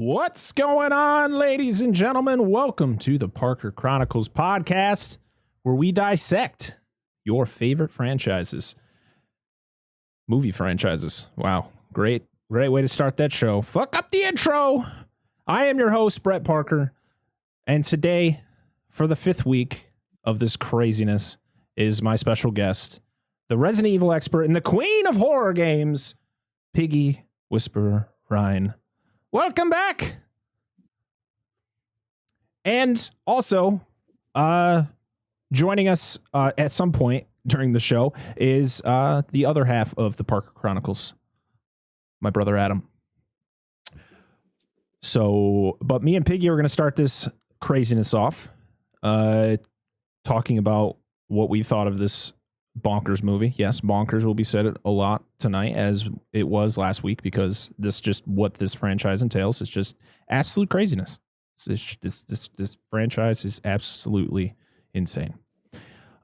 What's going on, ladies and gentlemen? Welcome to the Parker Chronicles podcast, where we dissect your favorite franchises. Movie franchises. Wow. Great way to start that show. Fuck up the intro. I am your host, Brett Parker. And today, for the fifth week of this craziness, is my special guest, the Resident Evil expert and the queen of horror games, PiggyWhisperRiine. Welcome back. And also, joining us at some point during the show is the other half of the Parker Chronicles, my brother Adam. So, but me and Piggy are going to start this craziness off, talking about what we thought of this bonkers movie. Yes, bonkers will be said a lot tonight, as it was last week, because this just what this franchise entails. It's just absolute craziness. This franchise is absolutely insane.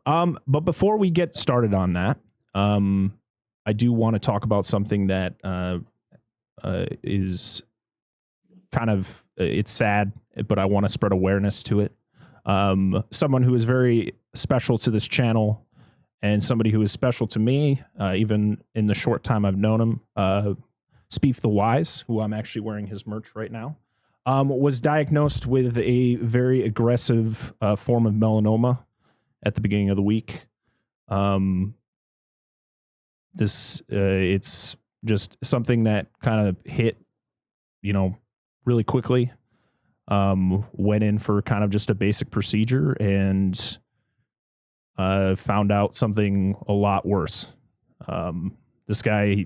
But before we get started on that, I do want to talk about something that is kind of, it's sad, but I want to spread awareness to it. Someone who is very special to this channel, and somebody who is special to me, even in the short time I've known him, Spief the Wise, who I'm actually wearing his merch right now, was diagnosed with a very aggressive form of melanoma at the beginning of the week. It's just something that kind of hit, really quickly. Went in for kind of just a basic procedure and found out something a lot worse. This guy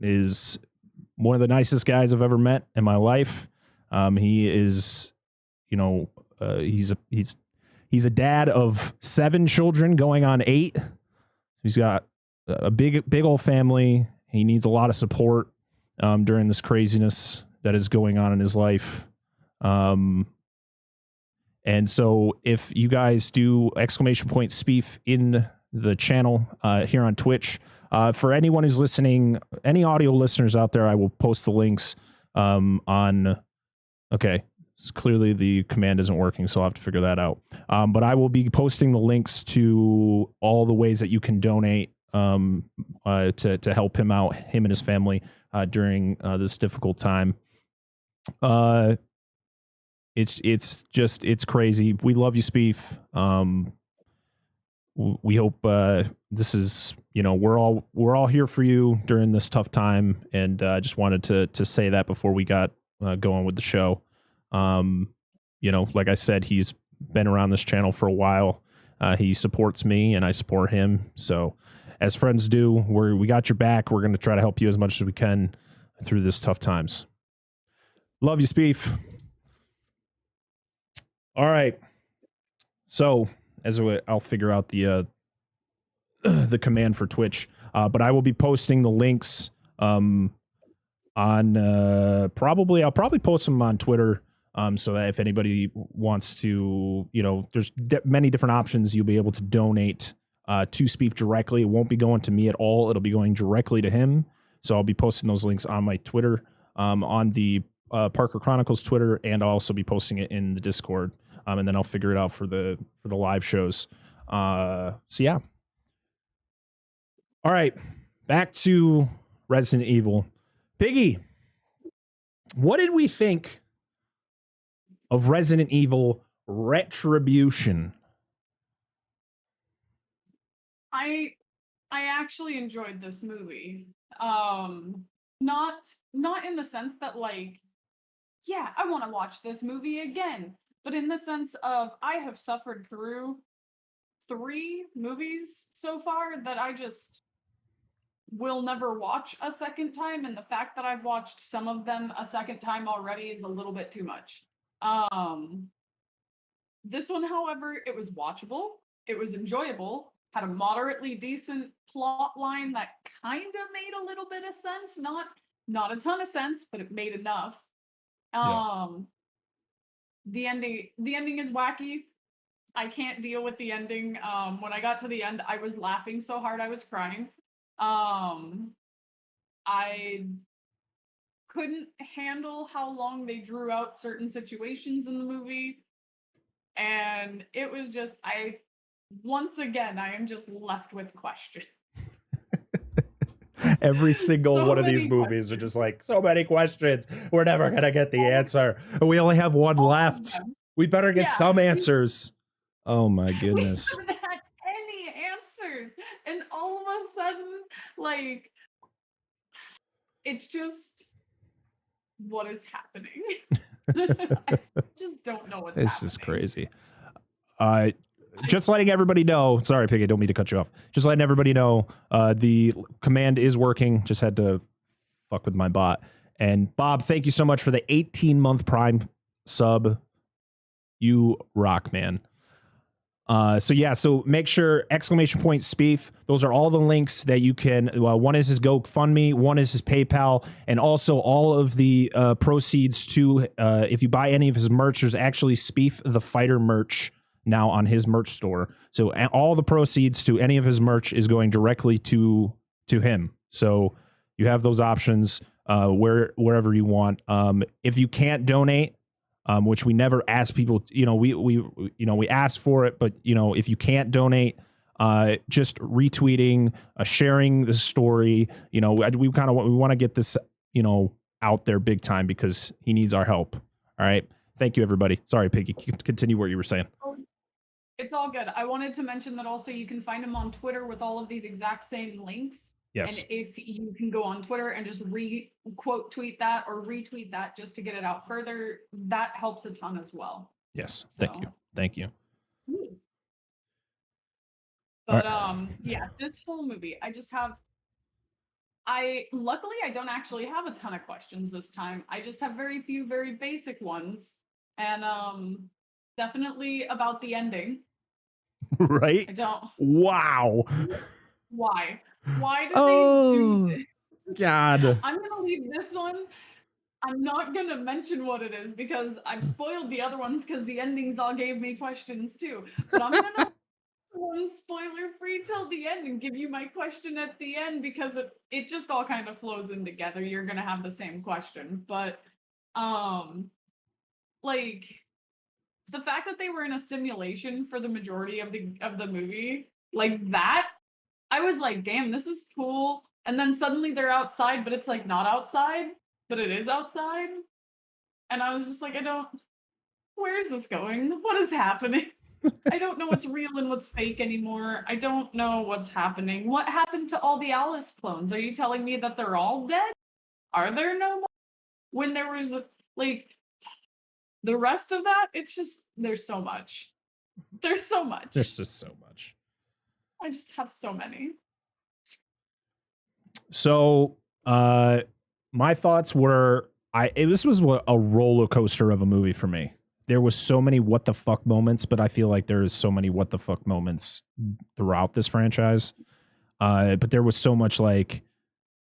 is one of the nicest guys I've ever met in my life. He is, he's a dad of 7 children going on 8. He's got a big old family. He needs a lot of support during this craziness that is going on in his life. And so if you guys do ! Spief in the channel here on Twitch, for anyone who's listening, any audio listeners out there, I will post the links on. Okay, clearly the command isn't working, so I'll have to figure that out. But I will be posting the links to all the ways that you can donate to help him out, him and his family, during this difficult time. It's crazy. We love you, Spief. We hope this is, we're all here for you during this tough time, and I just wanted to say that before we got going with the show. Like I said, he's been around this channel for a while. He supports me, and I support him. So, as friends do, we got your back. We're going to try to help you as much as we can through this tough times. Love you, Spief. All right. So, I'll figure out the command for Twitch, but I will be posting the links on I'll probably post them on Twitter, so that if anybody wants to, there's many different options. You'll be able to donate to Spief directly. It won't be going to me at all. It'll be going directly to him. So I'll be posting those links on my Twitter, on the Parker Chronicles Twitter, and I'll also be posting it in the Discord. And then I'll figure it out for the live shows. So yeah. All right, back to Resident Evil. Piggy, what did we think of Resident Evil Retribution? I actually enjoyed this movie. Not in the sense that I want to watch this movie again. But in the sense of, I have suffered through 3 movies so far that I just will never watch a second time, and the fact that I've watched some of them a second time already is a little bit too much. This one, however, it was watchable, it was enjoyable, had a moderately decent plot line that kind of made a little bit of sense, not a ton of sense, but it made enough. Yeah. The ending is wacky. I can't deal with the ending. When I got to the end, I was laughing so hard I was crying. I couldn't handle how long they drew out certain situations in the movie. And it was just, once again, I am just left with questions. Every single So one of these many movies are just like, so many questions. We're never going to get the answer. We only have one All of left. them. We better get Yeah. some answers. Oh my goodness. We haven't had any answers. And all of a sudden, like, it's just, what is happening? I just don't know what's happening. It's just crazy. Just letting everybody know. Sorry, Piggy, don't mean to cut you off. Just letting everybody know the command is working. Just had to fuck with my bot. And Bob, thank you so much for the 18-month Prime sub. You rock, man. So make sure !Spief. Those are all the links that you can. One is his GoFundMe, one is his PayPal, and also all of the proceeds to if you buy any of his merch. There's actually Spief the Fighter merch now on his merch store. So all the proceeds to any of his merch is going directly to him. So you have those options wherever you want. If you can't donate, which we never ask people, we ask for it, but if you can't donate, just retweeting, sharing the story, we want to get this, out there big time because he needs our help. All right. Thank you, everybody. Sorry, Piggy. Continue what you were saying. It's all good. I wanted to mention that also you can find him on Twitter with all of these exact same links. Yes. And if you can go on Twitter and just quote tweet that or retweet that just to get it out further, that helps a ton as well. Yes. So. Thank you. But yeah, this whole movie, luckily I don't actually have a ton of questions this time. I just have very few, very basic ones. And definitely about the ending. Right? I don't. Wow. Why? Why did they do this? God. I'm going to leave this one. I'm not going to mention what it is because I've spoiled the other ones because the endings all gave me questions too. But I'm going to one spoiler free till the end and give you my question at the end because it just all kind of flows in together. You're going to have the same question. But like the fact that they were in a simulation for the majority of the movie, like that, I was like, damn, this is cool. And then suddenly they're outside, but it's like not outside, but it is outside. And I was just like, where is this going? What is happening? I don't know what's real and what's fake anymore. I don't know what's happening. What happened to all the Alice clones? Are you telling me that they're all dead? Are there no more? When there was like the rest of that, it's just, there's so much. There's so much. There's just so much. I just have so many. So, my thoughts were, this was a roller coaster of a movie for me. There was so many what the fuck moments, but I feel like there is so many what the fuck moments throughout this franchise. But there was so much like,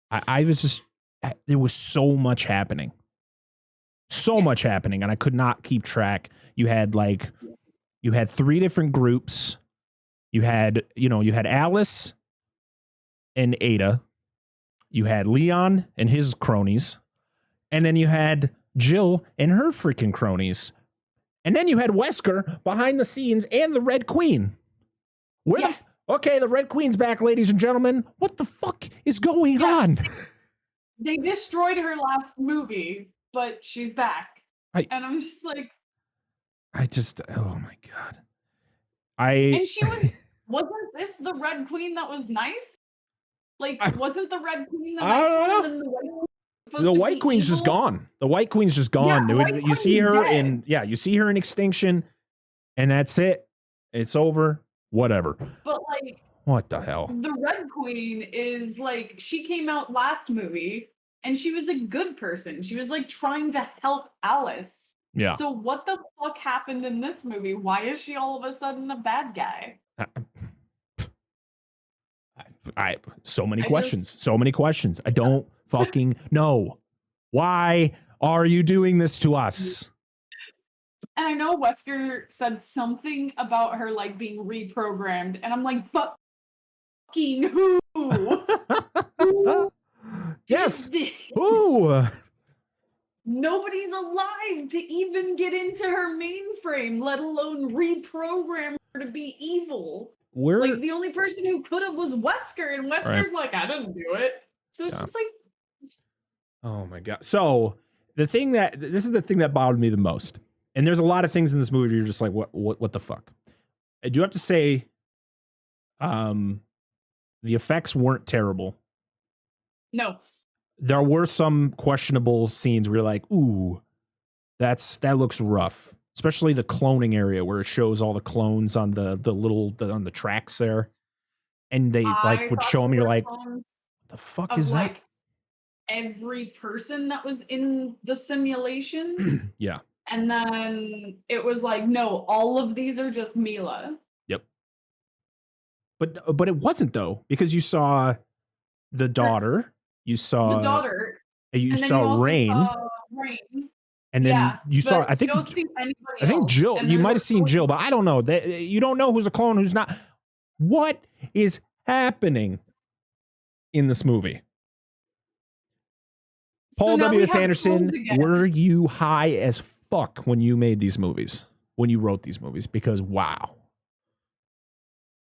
I was just, there was so much happening. So much happening, and I could not keep track. You had three different groups. You had Alice and Ada. You had Leon and his cronies. And then you had Jill and her freaking cronies. And then you had Wesker behind the scenes and the Red Queen. The Red Queen's back, ladies and gentlemen. What the fuck is going on? They destroyed her last movie, but she's back. And I'm just like... oh my God. And she wasn't this the Red Queen that was nice? Like, wasn't the Red Queen the nice one? And then the White Queen's just gone. The White Queen's just gone. Yeah, you see her in Extinction, and that's it. It's over. Whatever. But like, what the hell? The Red Queen is like, she came out last movie, and she was a good person. She was like trying to help Alice. Yeah. So what the fuck happened in this movie? Why is she all of a sudden a bad guy? So many questions. I don't fucking know. Why are you doing this to us? And I know Wesker said something about her like being reprogrammed, and I'm like, fucking who? Yes. Who? nobody's alive to even get into her mainframe, let alone reprogram her to be evil. Like, the only person who could have was Wesker, and Wesker's like, I didn't do it. So it's just like, oh my God. So this is the thing that bothered me the most. And there's a lot of things in this movie where you're just like, what the fuck? I do have to say, the effects weren't terrible. No. There were some questionable scenes where you're like, ooh, that looks rough. Especially the cloning area where it shows all the clones on on the tracks there. And they would show them, you're like, what the fuck is that? Every person that was in the simulation. Yeah. And then it was like, no, all of these are just Mila. Yep. But it wasn't, though, because you saw the daughter. You saw the daughter. You saw Rain. And then you saw, I think, you don't see anybody I think else. Jill, you might have seen Jill, but I don't know. You don't know who's a clone, who's not. What is happening in this movie? Paul W.S. Anderson, were you high as fuck when you made these movies? When you wrote these movies? Because, wow.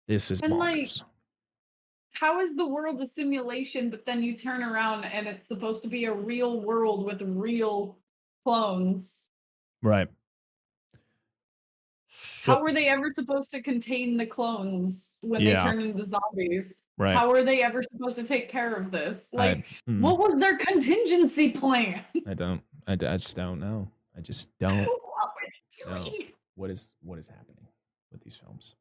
This is bonkers. Like, how is the world a simulation, but then you turn around and it's supposed to be a real world with real clones? Right. How were they ever supposed to contain the clones when they turn into zombies? Right. How are they ever supposed to take care of this? Like, what was their contingency plan? I just don't know. I just don't know what is happening with these films.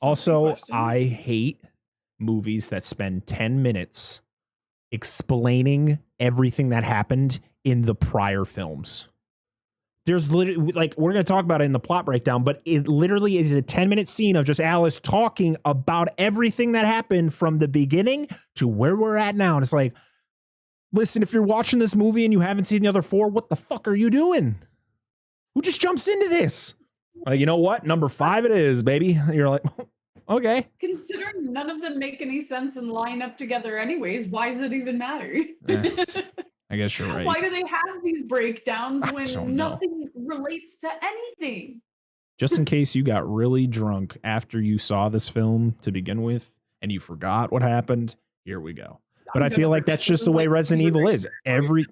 Also, I hate movies that spend 10 minutes explaining everything that happened in the prior films. There's literally, like, we're going to talk about it in the plot breakdown, but it literally is a 10-minute scene of just Alice talking about everything that happened from the beginning to where we're at now. And it's like, listen, if you're watching this movie and you haven't seen the other 4, what the fuck are you doing? Who just jumps into this? You know what? Number 5 it is, baby. You're like, okay. Considering none of them make any sense and line up together anyways, why does it even matter? I guess you're right. Why do they have these breakdowns when nothing relates to anything? Just in case you got really drunk after you saw this film to begin with and you forgot what happened, here we go. But I feel like that's just the way Resident Evil is. Every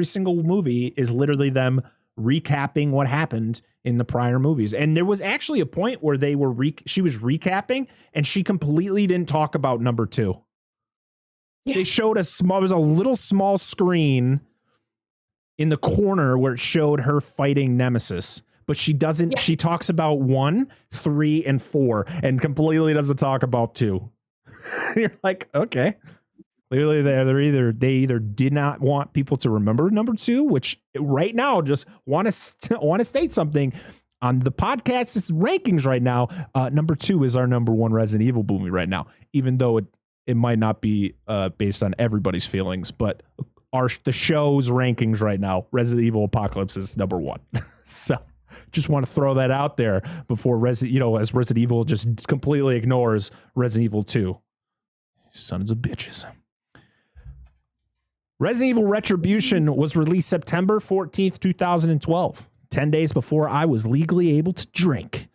single movie is literally them recapping what happened in the prior movies. And there was actually a point where she was recapping and she completely didn't talk about number 2. Yeah. They showed it was a little small screen in the corner where it showed her fighting Nemesis, but she doesn't, she talks about 1, 3, and 4 and completely doesn't talk about 2. You're like, okay. Clearly, they either did not want people to remember number 2, which right now just want to state something on the podcast's rankings right now. Number 2 is our number 1 Resident Evil movie right now, even though it might not be based on everybody's feelings, but the show's rankings right now, Resident Evil Apocalypse is number 1. So just want to throw that out there before as Resident Evil just completely ignores Resident Evil 2. Sons of bitches. Resident Evil Retribution was released September 14th, 2012, 10 days before I was legally able to drink.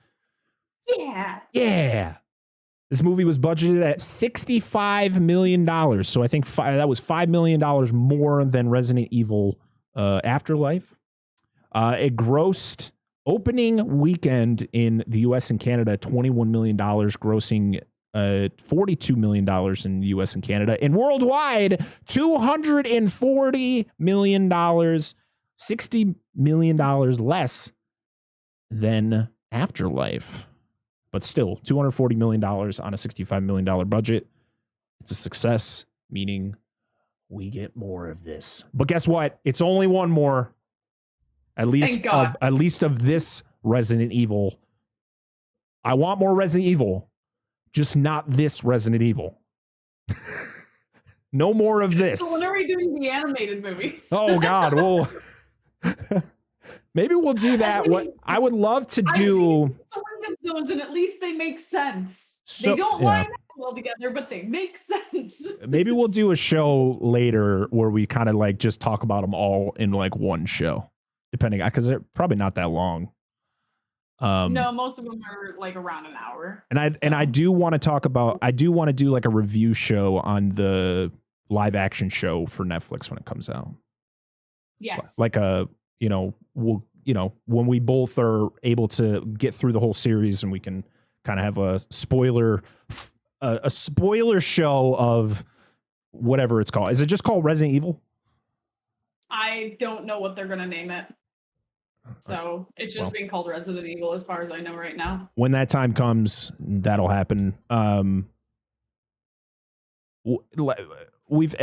Yeah. This movie was budgeted at $65 million. So I think that was $5 million more than Resident Evil Afterlife. It grossed opening weekend in the U.S. and Canada, $21 million, grossing $42 million in the U.S. and Canada, and worldwide $240 million, $60 million less than Afterlife, but still $240 million on a $65 million budget. It's a success, meaning we get more of this. But guess what? It's only one more, at least of this Resident Evil. I want more Resident Evil. Just not this Resident Evil. No more of this. So when are we doing the animated movies? Oh, God. Well, maybe we'll do that. What I would love to do. I've seen of those, and at least they make sense. So, They don't yeah. line up well together, but they make sense. Maybe we'll do a show later where we kind of like just talk about them all in like one show, depending, because they're probably not that long. No, most of them are like around an hour. And I do want to talk about, I do want to do like a review show on the live action show for Netflix when it comes out. Yes. Like when we both are able to get through the whole series and we can kind of have a spoiler show of whatever it's called. Is it just called Resident Evil? I don't know what they're going to name it. So it's just being called Resident Evil as far as I know right now. When that time comes, that'll happen. We've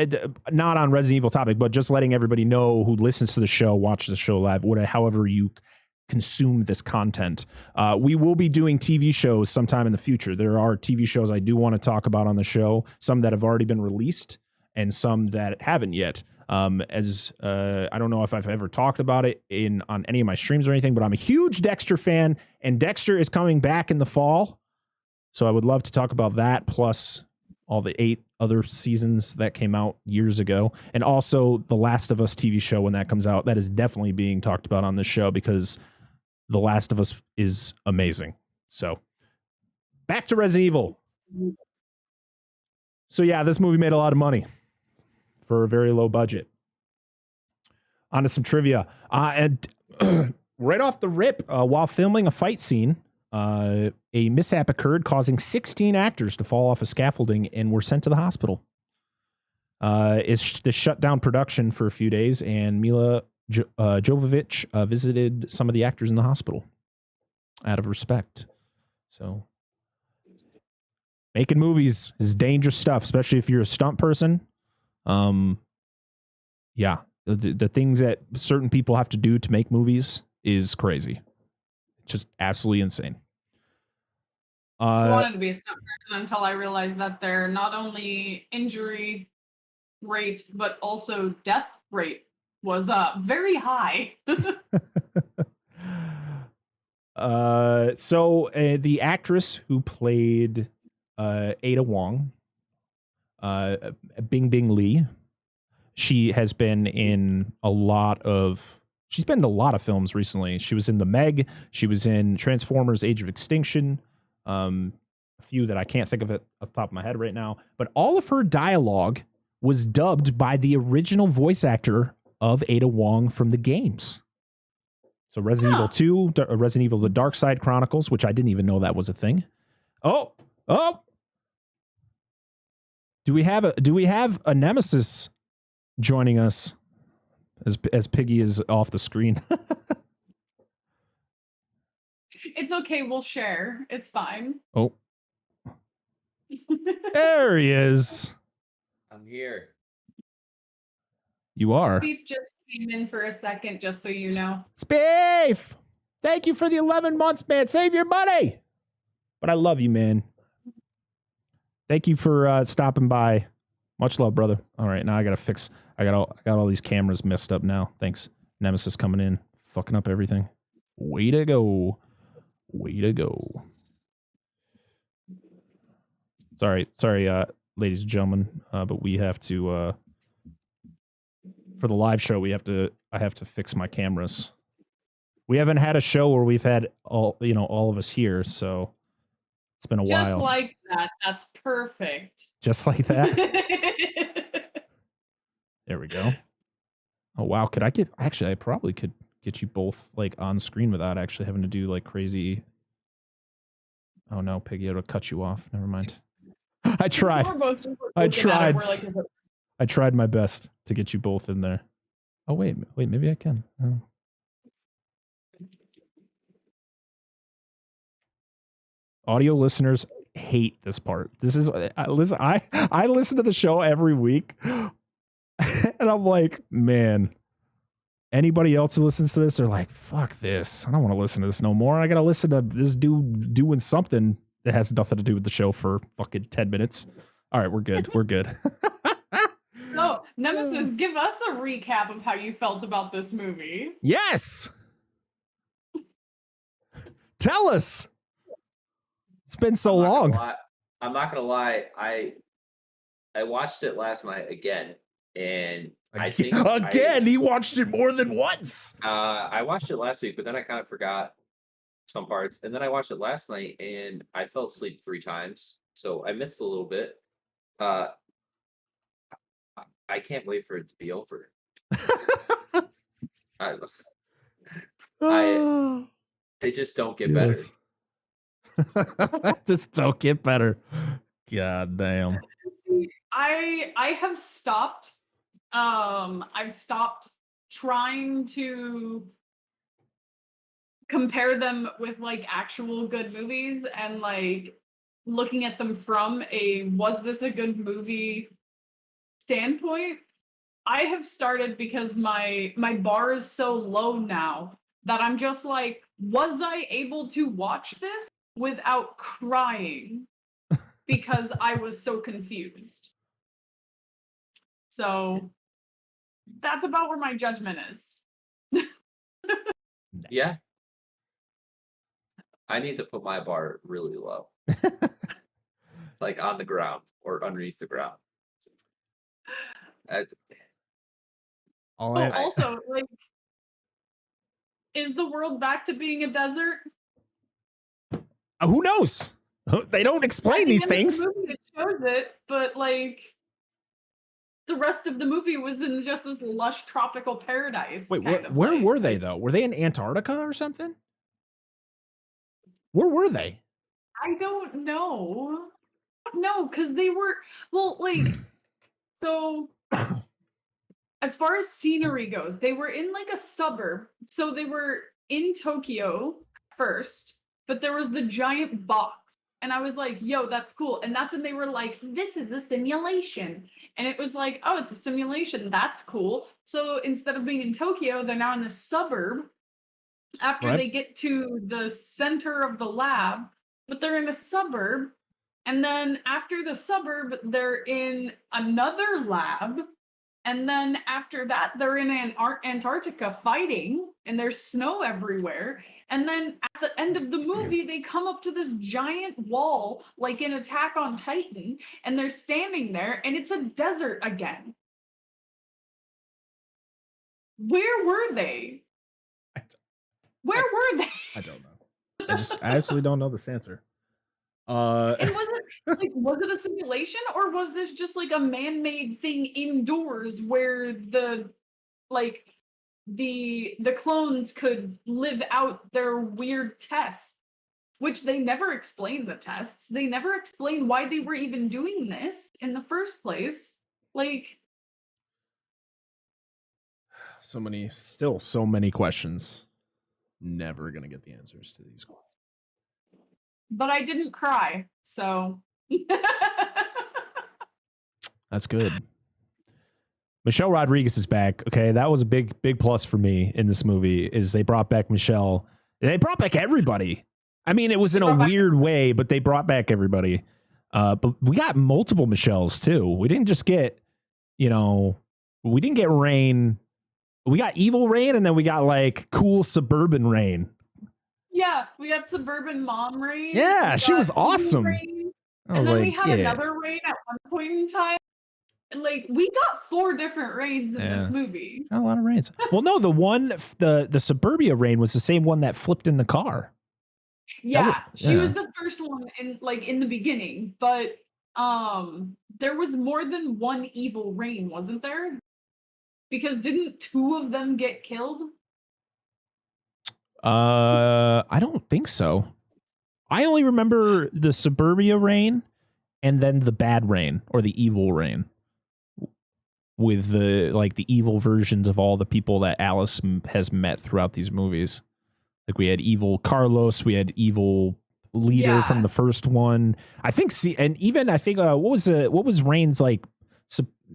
not on Resident Evil topic, but just letting everybody know who listens to the show, watch the show live, however you consume this content. We will be doing TV shows sometime in the future. There are TV shows I do want to talk about on the show, some that have already been released and some that haven't yet. I don't know if I've ever talked about it on any of my streams or anything, but I'm a huge Dexter fan, and Dexter is coming back in the fall. So I would love to talk about that, plus all the 8 other seasons that came out years ago. And also the Last of Us TV show, when that comes out, that is definitely being talked about on this show because The Last of Us is amazing. So back to Resident Evil. So yeah, this movie made a lot of money for a very low budget. On to some trivia. And right off the rip, while filming a fight scene, a mishap occurred, causing 16 actors to fall off a scaffolding and were sent to the hospital. This shut down production for a few days, and Mila Jovovich visited some of the actors in the hospital out of respect. So making movies is dangerous stuff, especially if you're a stunt person. Yeah, the things that certain people have to do to make movies is crazy. Just absolutely insane. I wanted to be a stunt person until I realized that their not only injury rate, but also death rate was very high. So the actress who played Ada Wong, Bing Bing Lee, she has been in a lot of films recently. She was in The Meg. She was in Transformers: Age of Extinction. A few that I can't think of it off the top of my head right now. But all of her dialogue was dubbed by the original voice actor of Ada Wong from the games. So Resident Evil 2, Resident Evil: The Dark Side Chronicles, which I didn't even know that was a thing. Oh. Do we have a nemesis joining us as Piggy is off the screen? It's okay, we'll share. It's fine. Oh. There he is. I'm here. You are. Steve just came in for a second, just so you know. Spief! Thank you for the 11 months, man. Save your money. But I love you, man. Thank you for stopping by. Much love, brother. All right, now I got all these cameras messed up now. Thanks. Nemesis coming in, fucking up everything. Way to go. Sorry, ladies and gentlemen, but we have to for the live show, I have to fix my cameras. We haven't had a show where we've had all of us here, so it's been a while. Just like that. That's perfect. Just like that. There we go. Oh wow, I probably could get you both like on screen without actually having to do like crazy. Oh no, Piggy, it'll cut you off. Never mind. I tried. I tried my best to get you both in there. Oh wait, maybe I can. Oh. Audio listeners hate this part. This is I listen to the show every week, and I'm like, man. Anybody else who listens to this, they're like, fuck this. I don't want to listen to this no more. I got to listen to this dude doing something that has nothing to do with the show for fucking 10 minutes. All right, we're good. We're good. So, Nemesis, give us a recap of how you felt about this movie. Yes. Tell us. It's been so I'm not long. gonna lie. I'm not gonna lie. I watched it last night again, and I think He watched it more than once. I watched it last week, but then I kind of forgot some parts, and then I watched it last night, and I fell asleep 3 times, so I missed a little bit. Uh, I can't wait for it to be over. I, they just don't get better. Just don't get better. God damn. I have stopped. I've stopped trying to compare them with like actual good movies and like looking at them from a was this a good movie standpoint. I have started because my bar is so low now that I'm just like, was I able to watch this without crying because I was so confused? So that's about where my judgment is. Yeah. I need to put my bar really low. Like on the ground or underneath the ground. Also, like, is the world back to being a desert? Who knows? They don't explain these things. The movie, it shows it, but like the rest of the movie was in just this lush tropical paradise. Wait, where were they though? Were they in Antarctica or something? Where were they? I don't know. No, because they were like so. As far as scenery goes, they were in like a suburb. So they were in Tokyo first, but there was the giant box. And I was like, yo, that's cool. And that's when they were like, this is a simulation. And it was like, oh, it's a simulation. That's cool. So instead of being in Tokyo, they're now in the suburb after they get to the center of the lab, but they're in a suburb. And then after the suburb, they're in another lab. And then after that, they're in Antarctica fighting, and there's snow everywhere. And then at the end of the movie, they come up to this giant wall, like in Attack on Titan, and they're standing there, and it's a desert again. Where were they? Where were they? I don't know. I absolutely don't know this answer. And was it a simulation, or was this just like a man-made thing indoors where the clones could live out their weird tests, which they never explained the tests. They never explained why they were even doing this in the first place. Like, so many questions. Never gonna get the answers to these. But I didn't cry, so that's good. Michelle Rodriguez is back. Okay, that was a big plus for me in this movie. Is they brought back Michelle. They brought back everybody. I mean, it was in a weird way, but they brought back everybody. But we got multiple Michelles too. We didn't just get, we didn't get Rain. We got evil Rain, and then we got like cool suburban Rain. Yeah, we got suburban mom Rain. Yeah, she was awesome. And then we had another Rain at one point in time. Like, we got 4 different Rains in this movie. Got a lot of Rains. Well, no, the Suburbia Rain was the same one that flipped in the car. Yeah, she was the first one in the beginning, but there was more than one evil Rain, wasn't there? Because didn't 2 of them get killed? I don't think so. I only remember the Suburbia Rain and then the bad Rain or the evil Rain with the evil versions of all the people that Alice has met throughout these movies. Like we had evil Carlos, we had evil leader from the first one. I think what was Rain's like?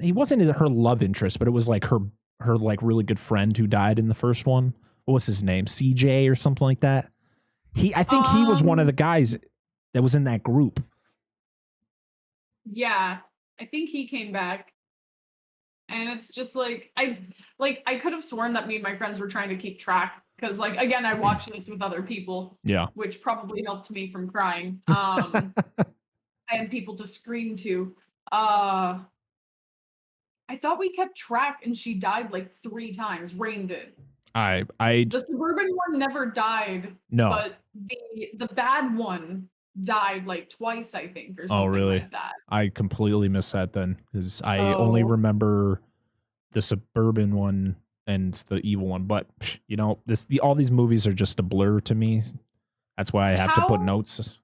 He wasn't her love interest, but it was like her like really good friend who died in the first one. What was his name? CJ or something like that. I think he was one of the guys that was in that group. Yeah, I think he came back. And it's just like I could have sworn that me and my friends were trying to keep track because, like, again, I watched this with other people, Yeah. which probably helped me from crying. I had people to scream to. I thought we kept track, and she died like 3 times. Rain did. I The suburban one never died, no. but the bad one died like twice, I think, or something really? like that. I completely missed that then, because I only remember the suburban one and the evil one. But you know, all these movies are just a blur to me. That's why I have to put notes.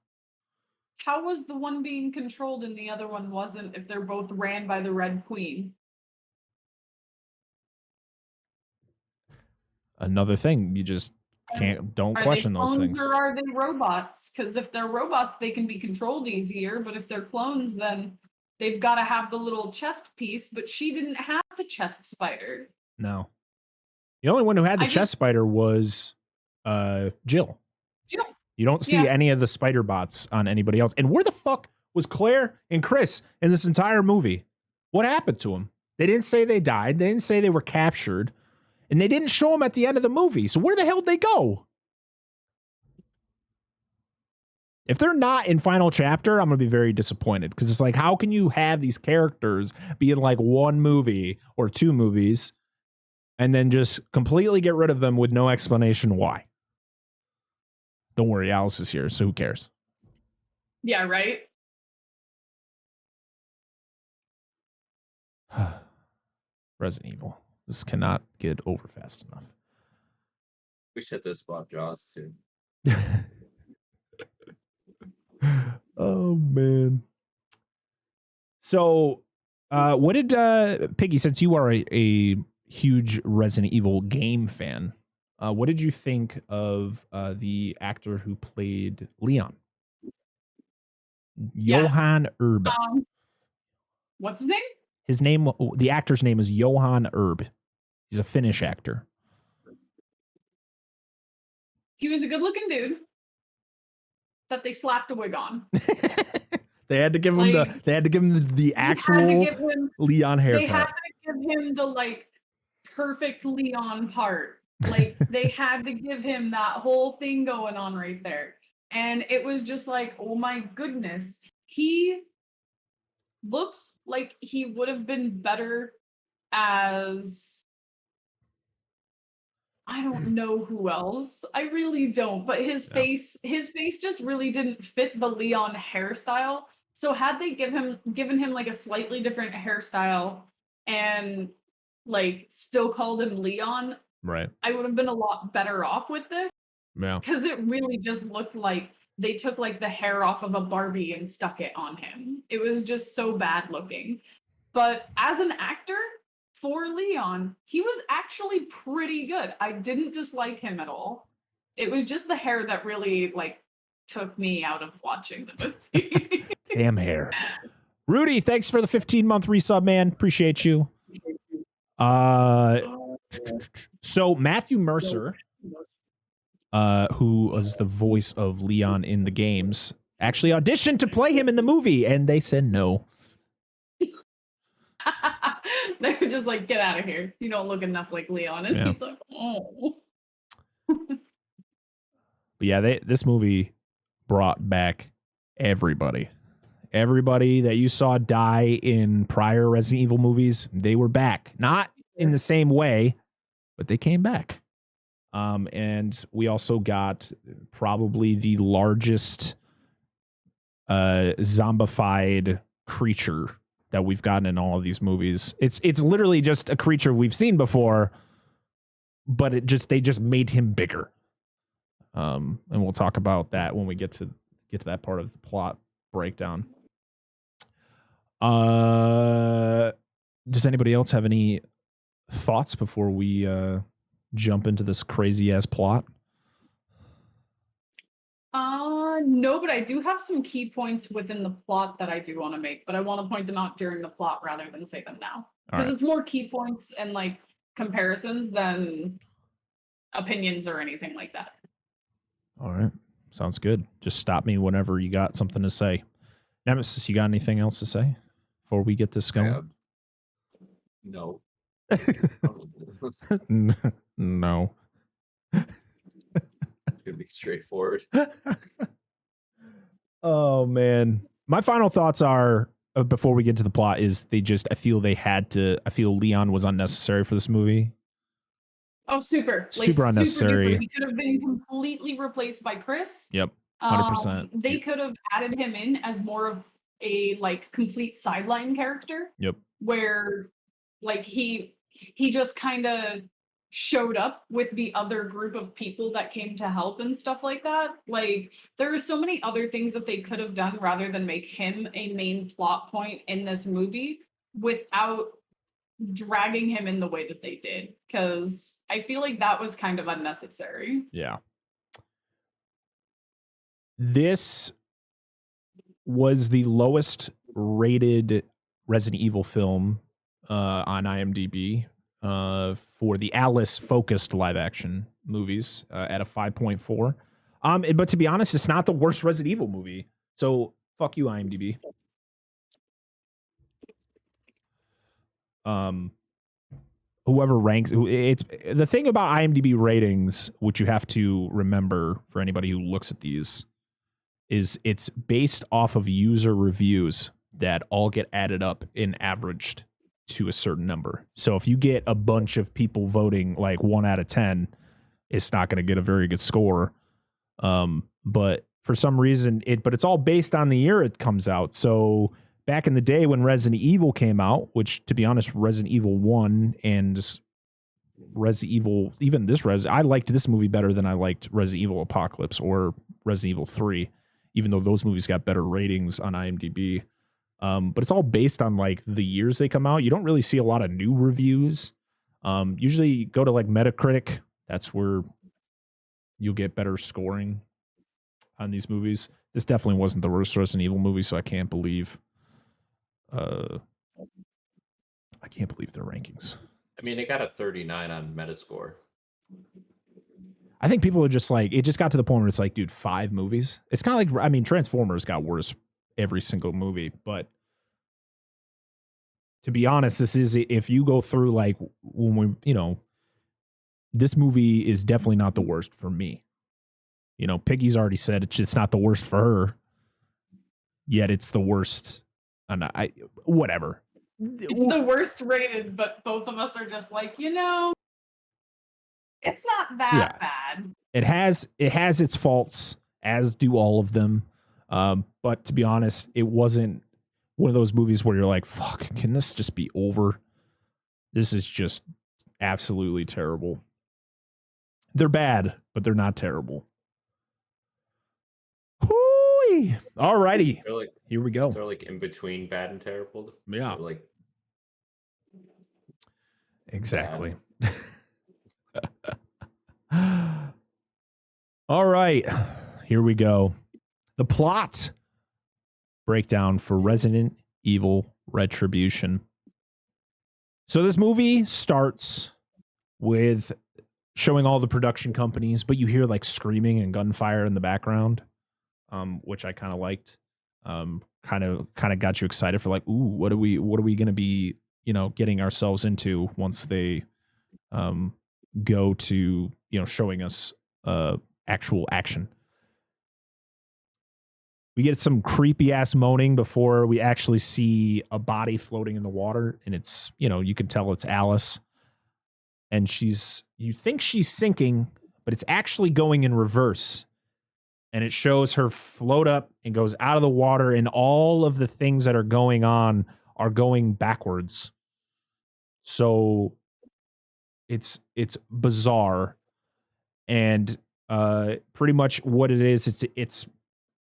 How was the one being controlled and the other one wasn't, if they're both ran by the Red Queen? Another thing, you just don't question those things. Or are they robots? Because if they're robots, they can be controlled easier. But if they're clones, then they've got to have the little chest piece. But she didn't have the chest spider. No. The only one who had the chest spider was Jill. You don't see any of the spider bots on anybody else. And where the fuck was Claire and Chris in this entire movie? What happened to them? They didn't say they died. They didn't say they were captured. And they didn't show them at the end of the movie. So where the hell did they go? If they're not in final chapter, I'm going to be very disappointed. Because it's like, how can you have these characters be in like 1 movie or 2 movies and then just completely get rid of them with no explanation why? Don't worry, Alice is here, so who cares? Yeah, right? Resident Evil. This cannot get over fast enough. We said this about Jaws, too. Oh, man. So, what did, Piggy, since you are a huge Resident Evil game fan, what did you think of the actor who played Leon? Johan Erb. What's his name? His name, the actor's name is Johan Erb. He's a Finnish actor. He was a good-looking dude that they slapped a wig on. They had to give him the actual Leon haircut. They had to give him the like perfect Leon part. Like they had to give him that whole thing going on right there. And it was just like, oh my goodness. He looks like he would have been better as, I don't know who else. I really don't. But his face just really didn't fit the Leon hairstyle. So had they given him like a slightly different hairstyle and like still called him Leon, right, I would have been a lot better off with this. Yeah. Because it really just looked like they took like the hair off of a Barbie and stuck it on him. It was just so bad looking. But as an actor, for Leon, he was actually pretty good. I didn't dislike him at all. It was just the hair that really like took me out of watching the movie. Damn hair. Rudy, thanks for the 15-month resub, man. Appreciate you. So Matthew Mercer, who was the voice of Leon in the games, actually auditioned to play him in the movie, and they said no. They were just like, get out of here. You don't look enough like Leon. And he's like, oh. But yeah, this movie brought back everybody. Everybody that you saw die in prior Resident Evil movies, they were back. Not in the same way, but they came back. And we also got probably the largest zombified creature that we've gotten in all of these movies. It's literally just a creature we've seen before, but they just made him bigger. And we'll talk about that when we get to that part of the plot breakdown. Does anybody else have any thoughts before we jump into this crazy ass plot? No, but I do have some key points within the plot that I do want to make, but I want to point them out during the plot rather than say them now. Because it's more key points and like comparisons than opinions or anything like that. All right. Sounds good. Just stop me whenever you got something to say. Nemesis, you got anything else to say before we get this going? No. No. gonna be straightforward. Oh man, my final thoughts are before we get to the plot is I feel Leon was unnecessary for this movie. Oh, super. Super unnecessary. Super duper. He could have been completely replaced by Chris. Yep. 100%. They could have added him in as more of a like complete sideline character. Yep. Where like he just kind of showed up with the other group of people that came to help and stuff like that. Like there are so many other things that they could have done rather than make him a main plot point in this movie without dragging him in the way that they did, because I feel like that was kind of unnecessary. Yeah. This was the lowest rated Resident Evil film on IMDb for the Alice focused live action movies at a 5.4. But to be honest, it's not the worst Resident Evil movie. So fuck you, IMDb. Whoever ranks it's the thing about IMDb ratings, which you have to remember for anybody who looks at these, is it's based off of user reviews that all get added up and averaged to a certain number. So if you get a bunch of people voting like 1 out of 10, it's not going to get a very good score. But for some reason but it's all based on the year it comes out. So back in the day when Resident Evil came out, which to be honest, Resident Evil 1 and Resident Evil, even this I liked this movie better than I liked Resident Evil Apocalypse or Resident Evil 3, even though those movies got better ratings on IMDb. But it's all based on like the years they come out. You don't really see a lot of new reviews. Usually you go to like Metacritic. That's where you'll get better scoring on these movies. This definitely wasn't the worst Resident Evil movie, so I can't believe their rankings. I mean, it got a 39 on Metascore. I think people are just like, it just got to the point where it's like, dude, 5 movies. It's kind of like, I mean, Transformers got worse every single movie, but to be honest, this is, if you go through like when we, this movie is definitely not the worst for me. Piggy's already said it's not the worst for her, yet it's the worst. And whatever. It's the worst rated, but both of us are just like, it's not that bad. It has its faults, as do all of them. But to be honest, it wasn't one of those movies where you're like, fuck, can this just be over? This is just absolutely terrible. They're bad, but they're not terrible. Hoo-wee. All righty. Here we go. They're like in between bad and terrible. Yeah. They're like exactly. All right. Here we go. The plot breakdown for Resident Evil Retribution. So this movie starts with showing all the production companies, but you hear like screaming and gunfire in the background, which I kind of liked. Kind of got you excited for like, ooh, what are we going to be, getting ourselves into once they go to, showing us actual action. We get some creepy ass moaning before we actually see a body floating in the water, and it's, you can tell it's Alice, and you think she's sinking, but it's actually going in reverse. And it shows her float up and goes out of the water, and all of the things that are going on are going backwards. So it's bizarre. And pretty much what it is, it's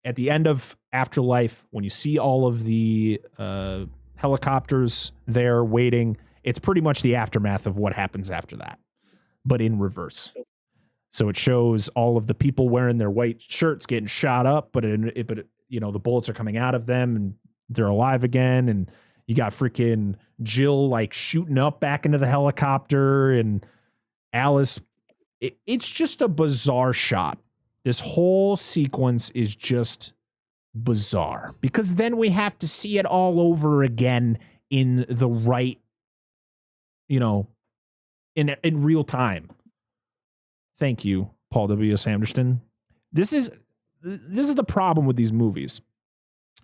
at the end of Afterlife, when you see all of the helicopters there waiting, it's pretty much the aftermath of what happens after that, but in reverse. So it shows all of the people wearing their white shirts getting shot up, but the bullets are coming out of them and they're alive again. And you got freaking Jill like shooting up back into the helicopter, and Alice. It's just a bizarre shot. This whole sequence is just bizarre, because then we have to see it all over again in the right, in real time. Thank you, Paul W.S. Anderson. this is the problem with these movies.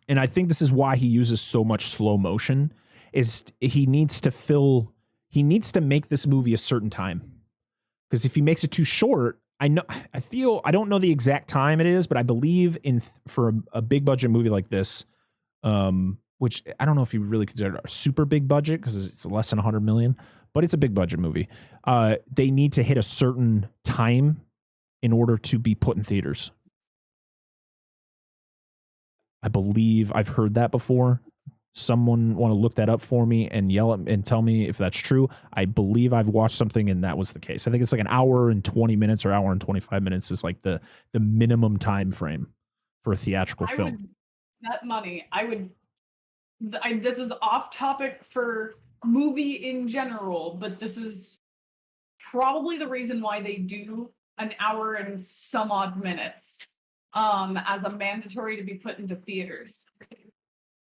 And I think this is why he uses so much slow motion, is he needs to make this movie a certain time. Because if he makes it too short, I don't know the exact time it is, but I believe for a big budget movie like this, which I don't know if you really consider it a super big budget because it's less than 100 million, but it's a big budget movie. They need to hit a certain time in order to be put in theaters. I believe I've heard that before. Someone want to look that up for me and yell at and tell me if that's true. I believe I've watched something and that was the case. I think it's like an hour and 20 minutes or hour and 25 minutes is like the minimum time frame for a theatrical film. That money, this is off topic for movie in general, but this is probably the reason why they do an hour and some odd minutes as a mandatory to be put into theaters.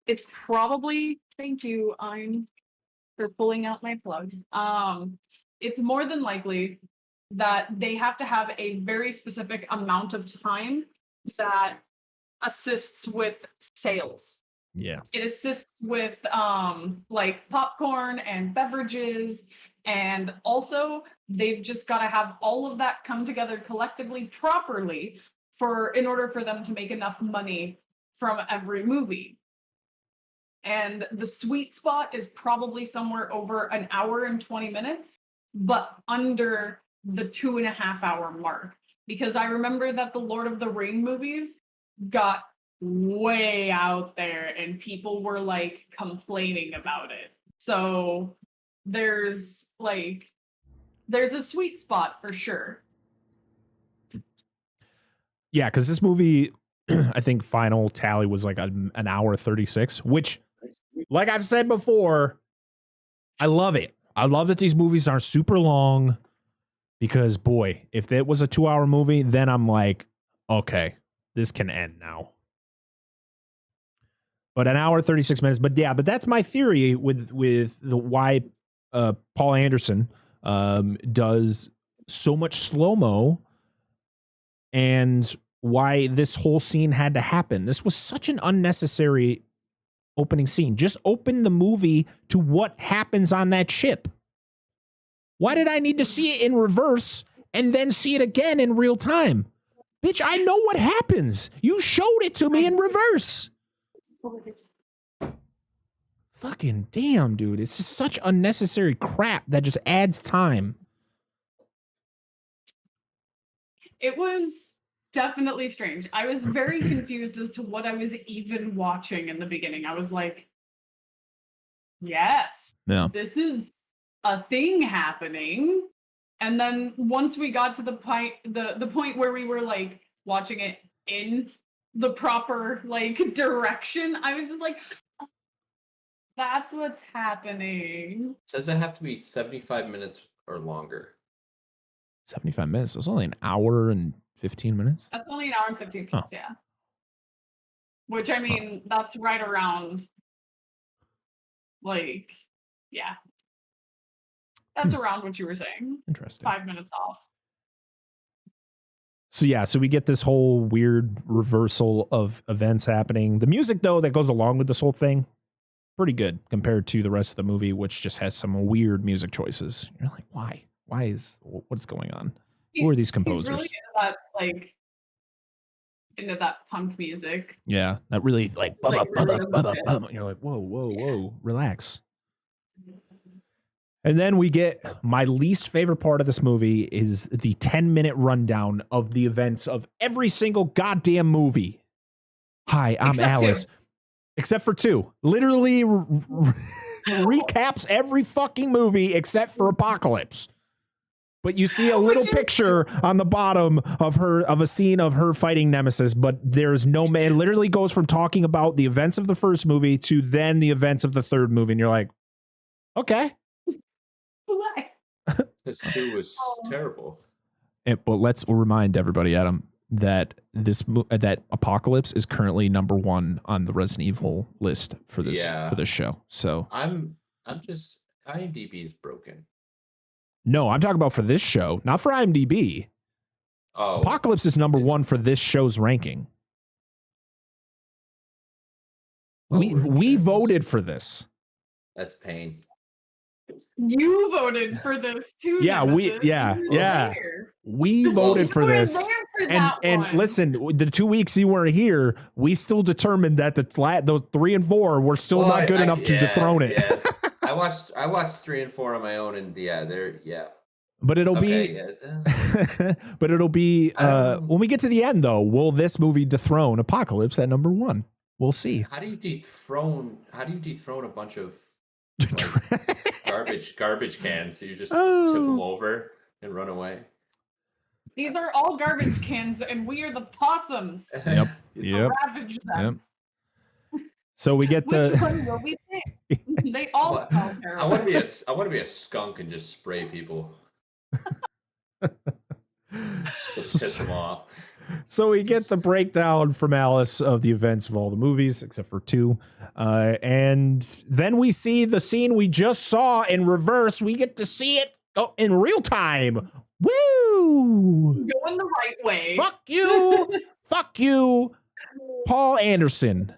It's probably, thank you, for pulling out my plug. It's more than likely that they have to have a very specific amount of time that assists with sales. Yeah. It assists with like popcorn and beverages, and also they've just got to have all of that come together collectively properly in order for them to make enough money from every movie. And the sweet spot is probably somewhere over an hour and 20 minutes, but under the 2.5 hour mark. Because I remember that the Lord of the Ring movies got way out there and people were like complaining about it. So there's a sweet spot for sure. Yeah, because this movie, I think final tally was like an hour 36, which, like I've said before, I love it. I love that these movies are super long because, boy, if it was a 2-hour movie, then I'm like, okay, this can end now. But an hour 36 minutes. But yeah, but that's my theory with the why Paul Anderson does so much slow-mo and why this whole scene had to happen. This was such an unnecessary opening scene. Just open the movie to what happens on that ship. Why did I need to see it in reverse and then see it again in real time? Bitch, I know what happens. You showed it to me in reverse. Fucking damn, dude. It's just such unnecessary crap that just adds time. It was definitely strange. I was very confused as to what I was even watching in the beginning. I was like, yes, this is a thing happening. And then once we got to the point, the point where we were like watching it in the proper like direction, I was just like, that's what's happening. It says I have to be 75 minutes or longer. 75 minutes? That's only an hour and 15 minutes? That's only an hour and 15 minutes, yeah. Which, I mean, that's right around, like, yeah. That's around what you were saying. Interesting. 5 minutes off. So yeah, so we get this whole weird reversal of events happening. The music, though, that goes along with this whole thing, pretty good compared to the rest of the movie, which just has some weird music choices. You're like, why? What's going on? Who are these composers? He's really into that punk music. Yeah, that really like, you're like, whoa, relax. And then we get my least favorite part of this movie is the 10-minute rundown of the events of every single goddamn movie. Hi, I'm Alice. Except for 2. Literally recaps every fucking movie except for Apocalypse. But you see a little picture on the bottom of a scene of her fighting Nemesis, but there's no man. It literally goes from talking about the events of the first movie to then the events of the third movie. And you're like, okay. Why? This 2 was terrible. But let's remind everybody, Adam, that that Apocalypse is currently number 1 on the Resident Evil list for this show. So I'm just IMDb is broken. No, I'm talking about for this show, not for IMDb. Oh, Apocalypse is number 1 for this show's ranking. Oh, We we're in we shambles. voted for this. That's pain. You voted for this too. Yeah, we Nemesis. yeah, You were yeah. there. We Well, voted You for were this. there for And that one. listen, the 2 weeks you weren't here, we still determined that those 3 and 4 were still Well, not good enough to dethrone it. Yeah. I watched 3 and 4 on my own, and yeah. But it'll Okay, be yeah. but it'll be I don't know. when we get to the end though, will this movie dethrone Apocalypse at number 1? We'll see. How do you dethrone a bunch of like, garbage cans? So you just tip them over and run away. These are all garbage cans, and we are the possums. Yep. to Yep. Ravage them. Yep. So we get Which the one will we pick? They all What? smell I terrible. want to be a skunk and just spray people. Just piss them off. So we get the breakdown from Alice of the events of all the movies, except for 2. And then we see the scene we just saw in reverse. We get to see it in real time. Woo! Going the right way. Fuck you. Fuck you. Paul Anderson.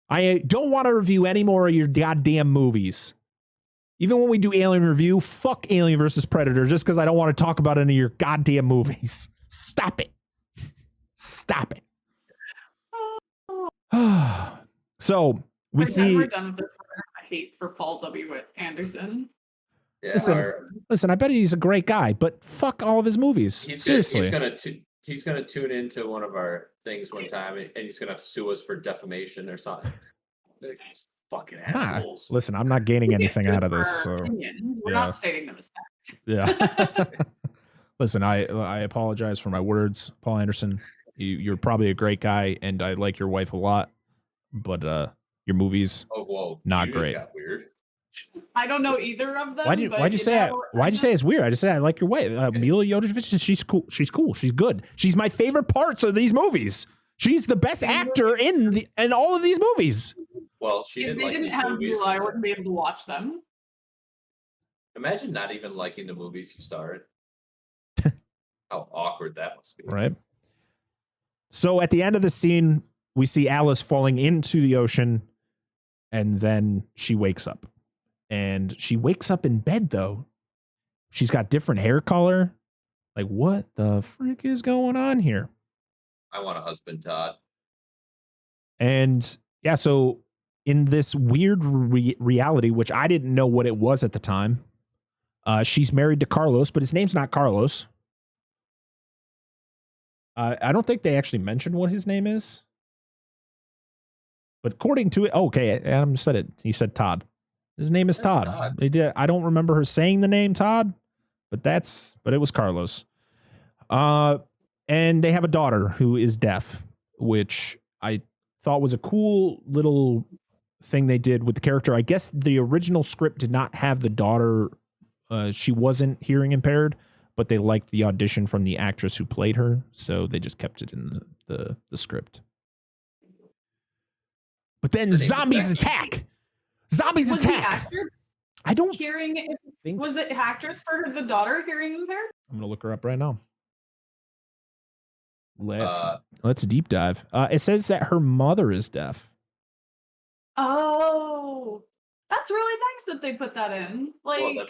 I don't want to review any more of your goddamn movies. Even when we do Alien review, fuck Alien versus Predator just because I don't want to talk about any of your goddamn movies. Stop it. Stop it. So we see. We're done with this. I hate for Paul W. Anderson. Yeah, Listen, I bet he's a great guy, but fuck all of his movies. Seriously. He's gonna tune into one of our things one time, and he's gonna sue us for defamation or something. These fucking assholes. Listen, I'm not gaining anything out of this. So We're not stating them as fact. yeah. Listen, I apologize for my words, Paul Anderson. You're probably a great guy, and I like your wife a lot, but your movies, not great. Got weird. I don't know either of them. Why'd you say it's weird? I just say I like your wife, Mila Jovovich. She's cool. She's cool. She's good. She's my favorite parts of these movies. She's the best actor in all of these movies. Well, she if didn't they like didn't these have movies. Mila, I wouldn't be able to watch them. Imagine not even liking the movies you starred. How awkward that must be. Right. So at the end of the scene, we see Alice falling into the ocean, and then she wakes up. And she wakes up in bed, though. She's got different hair color. Like, what the frick is going on here? I want a husband, Todd. And yeah, so in this weird reality, which I didn't know what it was at the time, she's married to Carlos, but his name's not Carlos. I don't think they actually mentioned what his name is. But according to it, okay, Adam said it. He said Todd. His name is Todd. They did. I don't remember her saying the name Todd, but it was Carlos. And they have a daughter who is deaf, which I thought was a cool little thing they did with the character. I guess the original script did not have the daughter. She wasn't hearing impaired, but they liked the audition from the actress who played her, so they just kept it in the script. But then zombies attack. Zombies was attack. The actress I don't hearing. think. Was it actress for the daughter hearing impaired? I'm gonna look her up right now. Let's deep dive. It says that her mother is deaf. Oh, that's really nice that they put that in. Like,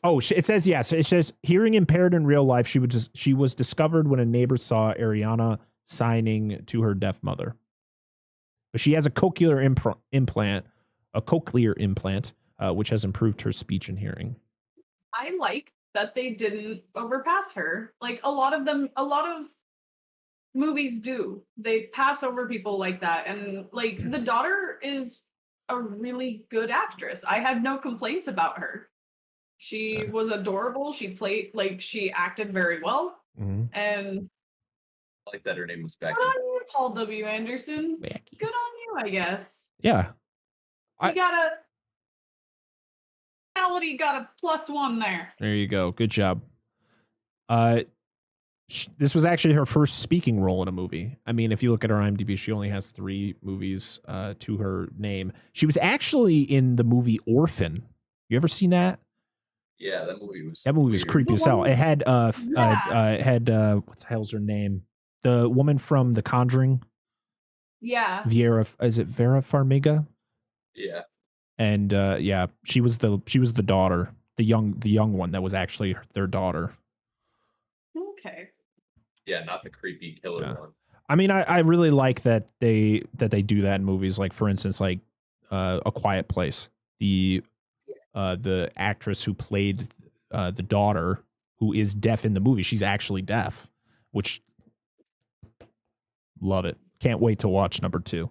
it says yes. It says hearing impaired in real life. She was discovered when a neighbor saw Ariana signing to her deaf mother. But she has a cochlear implant, which has improved her speech and hearing. I like that they didn't overpass her. Like a lot of movies do. They pass over people like that. And like the daughter is a really good actress. I have no complaints about her. She was adorable. She acted very well. Mm-hmm. And I like that her name was Becky. good on you, Paul W. Anderson. Becky. Good on you, I guess. Yeah. Melody got a +1 there. There you go. Good job. This was actually her first speaking role in a movie. I mean, if you look at her IMDb, she only has 3 movies to her name. She was actually in the movie Orphan. You ever seen that? Yeah, that movie was was weird. creepy as hell. It had what's the hell's her name? The woman from The Conjuring, Yeah. is it Vera Farmiga? Yeah. And she was the daughter, the young one that was actually their daughter. Okay. Yeah, not the creepy killer one. I mean, I really like that they do that in movies. Like, for instance, like A Quiet Place. The actress who played the daughter, who is deaf in the movie, she's actually deaf, which love it. Can't wait to watch number 2.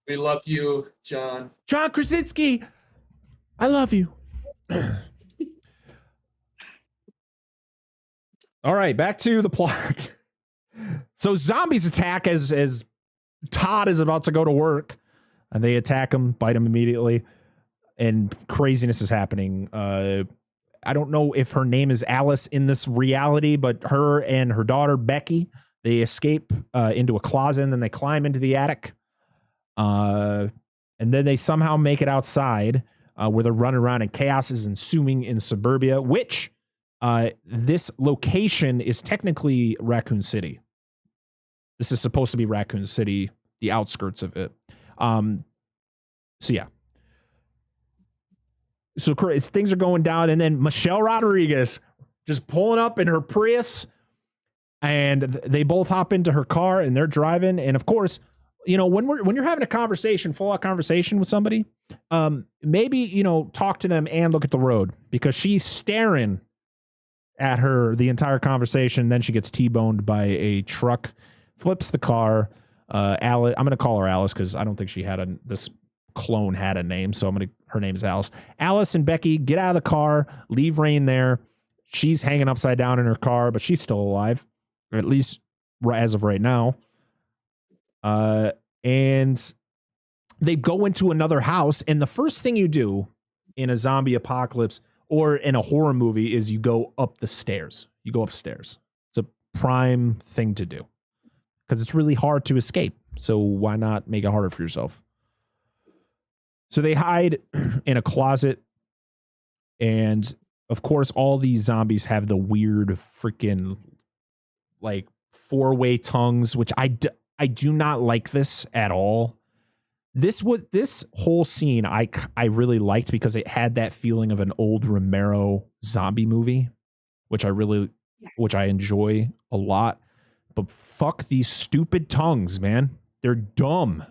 We love you, John. John Krasinski, I love you. All right, back to the plot. So zombies attack as Todd is about to go to work, and they attack him, bite him immediately, and craziness is happening. I don't know if her name is Alice in this reality, but her and her daughter, Becky, they escape into a closet, and then they climb into the attic. And then they somehow make it outside, where they're running around, and chaos is ensuing in suburbia, which this location is technically Raccoon City. This is supposed to be Raccoon City, the outskirts of it. So yeah. So things are going down, and then Michelle Rodriguez just pulling up in her Prius, and they both hop into her car, and they're driving. And of course, you know, when you're having a conversation, full out conversation with somebody, maybe, you know, talk to them and look at the road, because she's staring at her the entire conversation. Then she gets T-boned by a truck, flips the car. Alice, I'm going to call her Alice because I don't think she had this clone had a name, so her name is Alice. Alice and Becky get out of the car, leave Rain there. She's hanging upside down in her car, but she's still alive, or at least as of right now. And they go into another house, and the first thing you do in a zombie apocalypse or in a horror movie is you go up the stairs. You go upstairs. It's a prime thing to do because it's really hard to escape. So why not make it harder for yourself? So they hide in a closet, and of course, all these zombies have the weird freaking like 4-way tongues, which I do not like this at all. This whole scene I really liked because it had that feeling of an old Romero zombie movie, which I enjoy a lot. But fuck these stupid tongues, man. They're dumb.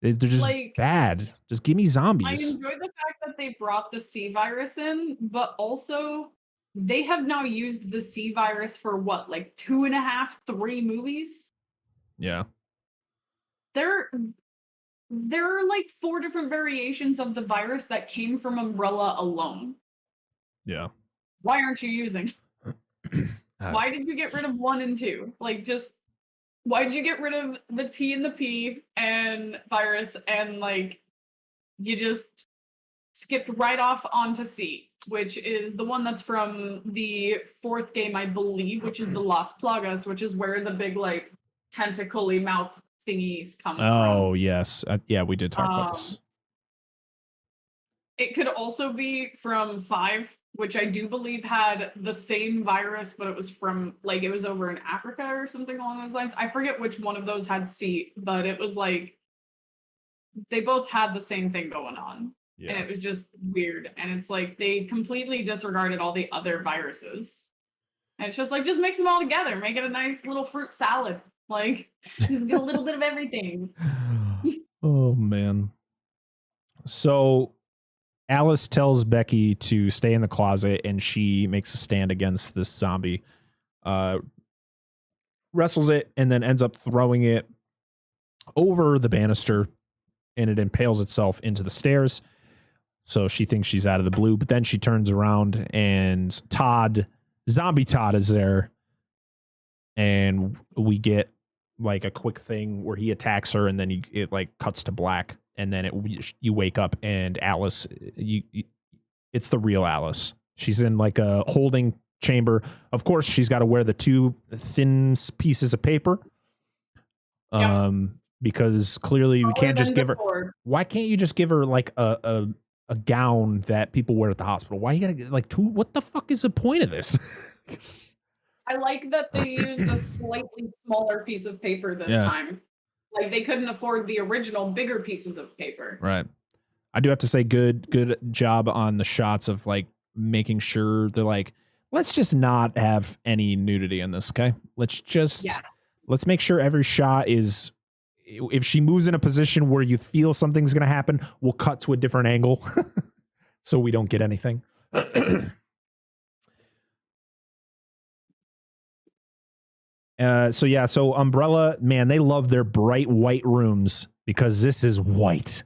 They're just like, bad. Just give me zombies. I enjoy the fact that they brought the C virus in, but also they have now used the C virus for what, like 2.5, 3 movies? Yeah. There are like 4 different variations of the virus that came from Umbrella alone. Yeah. Why aren't you using? Why did you get rid of 1 and 2? Like, just why did you get rid of the T and the P and virus, and like you just skipped right off onto C, which is the one that's from the 4th game, I believe, which is the Las Plagas, which is where the big like tentacle-y mouth thingies come from. Oh yes, yeah, we did talk about this. It could also be from 5, which I do believe had the same virus, but it was from, like, it was over in Africa or something along those lines. I forget which one of those had C, but it was like, they both had the same thing going on. Yeah. And it was just weird. And it's like, they completely disregarded all the other viruses. And it's just like, just mix them all together. Make it a nice little fruit salad. Like, just get a little bit of everything. Oh, man. So Alice tells Becky to stay in the closet, and she makes a stand against this zombie, wrestles it, and then ends up throwing it over the banister, and it impales itself into the stairs. So she thinks she's out of the blue, but then she turns around, and Zombie Todd is there, and we get like a quick thing where he attacks her, and then it like cuts to black. And then you wake up, and Alice, it's the real Alice. She's in like a holding chamber. Of course, she's got to wear the 2 thin pieces of paper. Because clearly we can't just give her. Why can't you just give her like a a gown that people wear at the hospital. Why you gotta get like two? What the fuck is the point of this? I like that they used a slightly smaller piece of paper this Yeah. time. Like they couldn't afford the original bigger pieces of paper. Right. I do have to say good job on the shots of like making sure they're like, let's just not have any nudity in this, okay? Let's make sure every shot is, if she moves in a position where you feel something's going to happen, we'll cut to a different angle so we don't get anything. So Umbrella, man, they love their bright white rooms because this is white.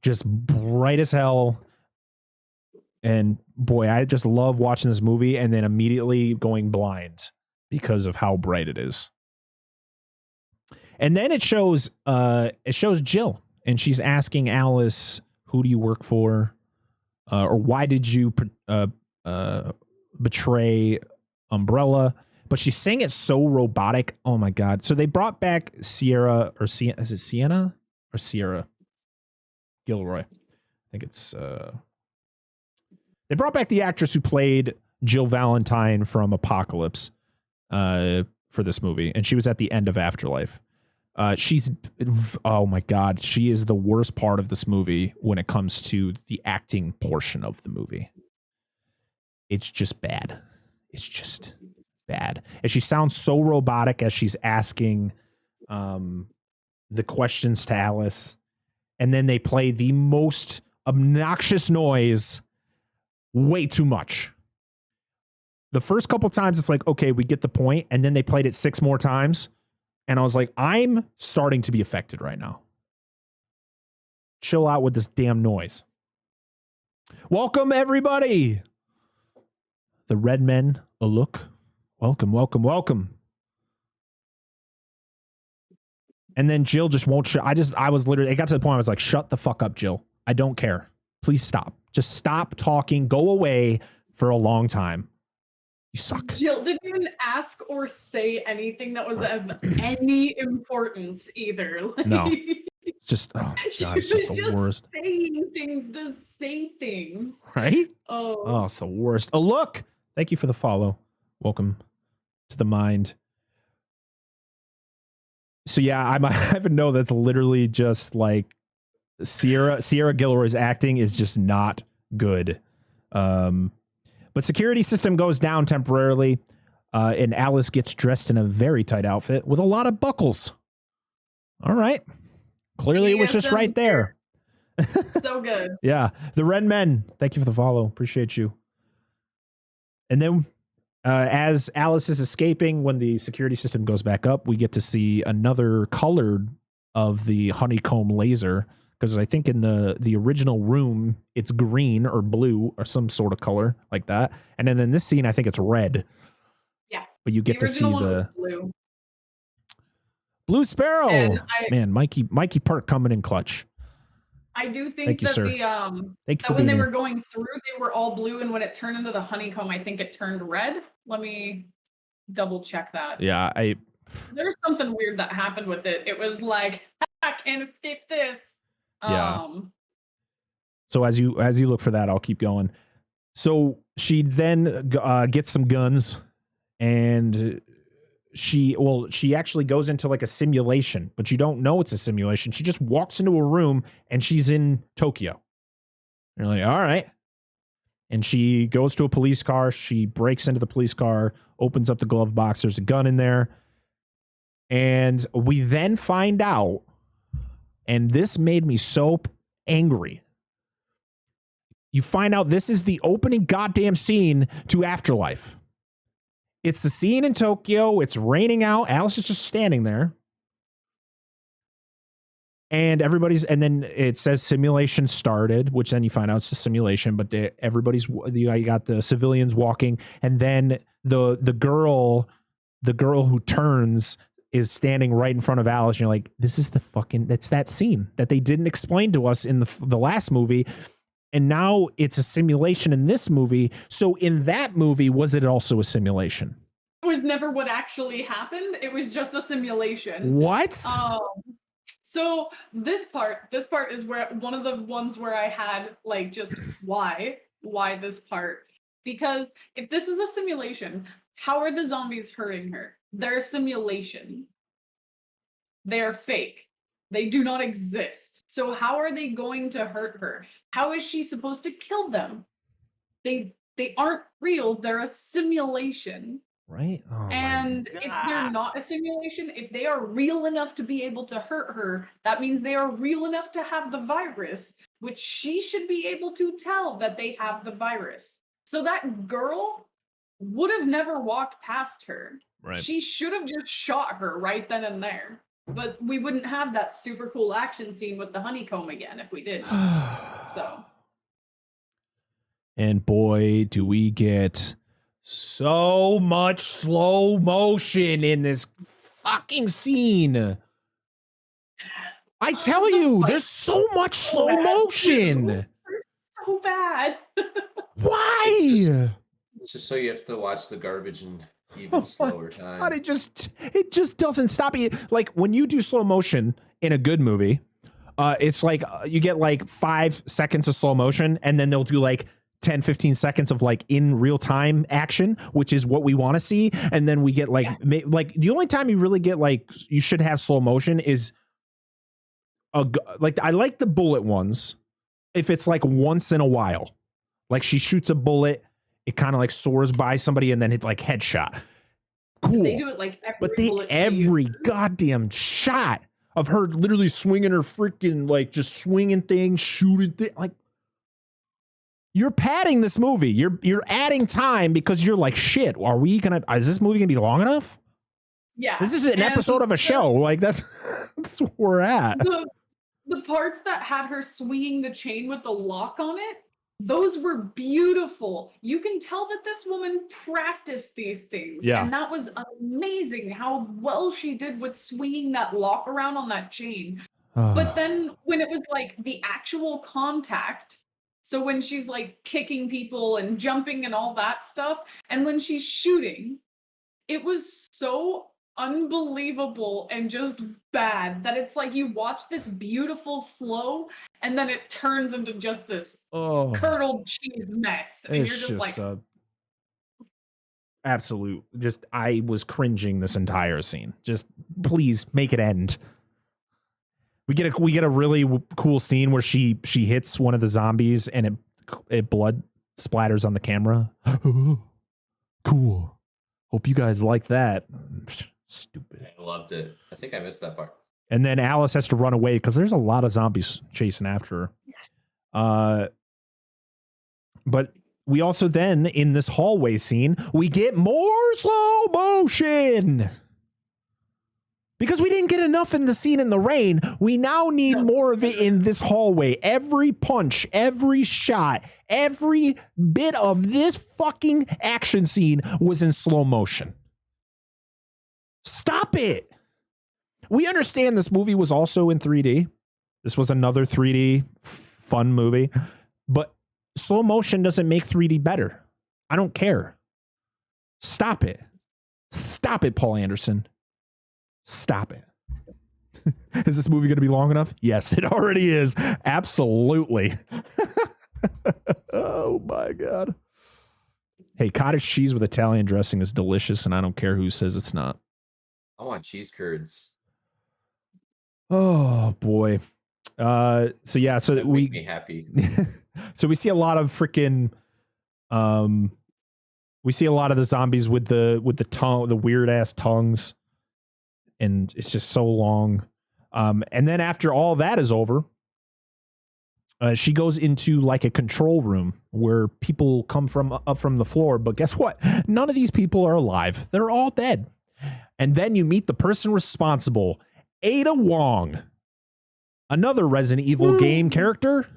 Just bright as hell. And boy, I just love watching this movie and then immediately going blind because of how bright it is. And then it shows Jill, and she's asking Alice, "Who do you work for? Or why did you betray Umbrella?" But she's saying it so robotic. Oh my God. So they brought back Sierra, or is it Sienna or Sierra Gilroy? I think it's they brought back the actress who played Jill Valentine from Apocalypse for this movie, and she was at the end of Afterlife. Oh my God, she is the worst part of this movie when it comes to the acting portion of the movie. It's just bad. It's just bad. And she sounds so robotic as she's asking the questions to Alice. And then they play the most obnoxious noise way too much. The first couple times it's like, okay, we get the point. And then they played it 6 more times. And I was like, I'm starting to be affected right now. Chill out with this damn noise. Welcome, everybody. The Red Men, a look. Welcome, welcome, welcome. And then Jill just won't shut. I was literally, it got to the point I was like, shut the fuck up, Jill. I don't care. Please stop. Just stop talking. Go away for a long time. You suck. Jill didn't even ask or say anything that was of any importance either. Like, no. It's just, oh, God, it's just the worst. Saying things to say things. Right? Oh, It's the worst. Oh, look. Thank you for the follow. Welcome to the mind. So, yeah, I even know that's literally just like Sierra Gilroy's acting is just not good. But security system goes down temporarily, and Alice gets dressed in a very tight outfit with a lot of buckles. All right. Clearly, it was just right there. so good. Yeah. The Red Men. Thank you for the follow. Appreciate you. And then as Alice is escaping, when the security system goes back up, we get to see another color of the honeycomb laser. Because I think in the original room, it's green or blue or some sort of color like that. And then in this scene, I think it's red. Yeah. But you get to see the blue. Blue Sparrow. Man, Mikey Park coming in clutch. I do think Thank you, that sir. that when they were going through, they were all blue, and when it turned into the honeycomb, I think it turned red. Let me double check that. Yeah, there's something weird that happened with it. It was like, I can't escape this. Yeah. So as you look for that, I'll keep going. So she then gets some guns, and she actually goes into like a simulation, but you don't know it's a simulation. She just walks into a room and she's in Tokyo. And you're like, all right. And she goes to a police car. She breaks into the police car, opens up the glove box. There's a gun in there. And we then find out, and this made me so angry. You find out this is the opening goddamn scene to Afterlife. It's the scene in Tokyo. It's raining out. Alice is just standing there. And then it says simulation started, which then you find out it's a simulation, but you got the civilians walking. And then the girl who turns is standing right in front of Alice. And you're like, that's that scene that they didn't explain to us in the last movie. And now it's a simulation in this movie. So in that movie, was it also a simulation? It was never what actually happened. It was just a simulation. What? So this part is where one of the ones where I had like just why this part? Because if this is a simulation, how are the zombies hurting her? They're a simulation. They are fake. They do not exist. So how are they going to hurt her? How is she supposed to kill them? They aren't real. They're a simulation. Right? Oh And if they're not a simulation, if they are real enough to be able to hurt her, that means they are real enough to have the virus, which she should be able to tell that they have the virus. So that girl would have never walked past her. Right. She should have just shot her right then and there. But we wouldn't have that super cool action scene with the honeycomb again if we did. So. And boy, do we get so much slow motion in this fucking scene. I tell you, there's so much slow motion. So bad. Why? It's just so you have to watch the garbage in even slower time. God, it just doesn't stop you. Like when you do slow motion in a good movie, it's like you get like 5 seconds of slow motion, and then they'll do like 10-15 seconds of like in real time action, which is what we want to see. And then we get like like the only time you really get like you should have slow motion is like I like the bullet ones if it's like once in a while, like she shoots a bullet, it kind of like soars by somebody and then hit like headshot. Cool. They do it like every goddamn shot of her literally swinging her freaking like just swinging things, shooting things, like you're padding this movie. You're adding time because you're like, shit, is this movie gonna be long enough? Yeah. This is an episode of a show. Like that's where we're at. The parts that had her swinging the chain with the lock on it, those were beautiful. You can tell that this woman practiced these things. Yeah. And that was amazing how well she did with swinging that lock around on that chain. But then when it was like the actual contact, so when she's like kicking people and jumping and all that stuff, and when she's shooting, it was so unbelievable and just bad that it's like you watch this beautiful flow and then it turns into just this curdled cheese mess. And It's you're just like absolute. Just I was cringing this entire scene. Just please make it end. We get a really cool scene where she hits one of the zombies and it blood splatters on the camera. Cool. Hope you guys like that. Stupid. I loved it. I think I missed that part. And then Alice has to run away because there's a lot of zombies chasing after her. But we also then, in this hallway scene, we get more slow motion. Because we didn't get enough in the scene in the rain, we now need more of it in this hallway. Every punch, every shot, every bit of this fucking action scene was in slow motion. Stop it. We understand this movie was also in 3D. This was another 3D fun movie. But slow motion doesn't make 3D better. I don't care. Stop it. Stop it, Paul Anderson. Stop it. Is this movie going to be long enough? Yes, it already is. Absolutely. Oh, my God. Hey, cottage cheese with Italian dressing is delicious, and I don't care who says it's not. I want cheese curds. Oh, boy. So That make me happy. So we see a lot of freaking we see a lot of the zombies with the tongue, the weird ass tongues, and it's just so long. And then after all that is over, she goes into like a control room where people come up from the floor, but guess what? None of these people are alive. They're all dead. And then you meet the person responsible, Ada Wong, another Resident Evil game character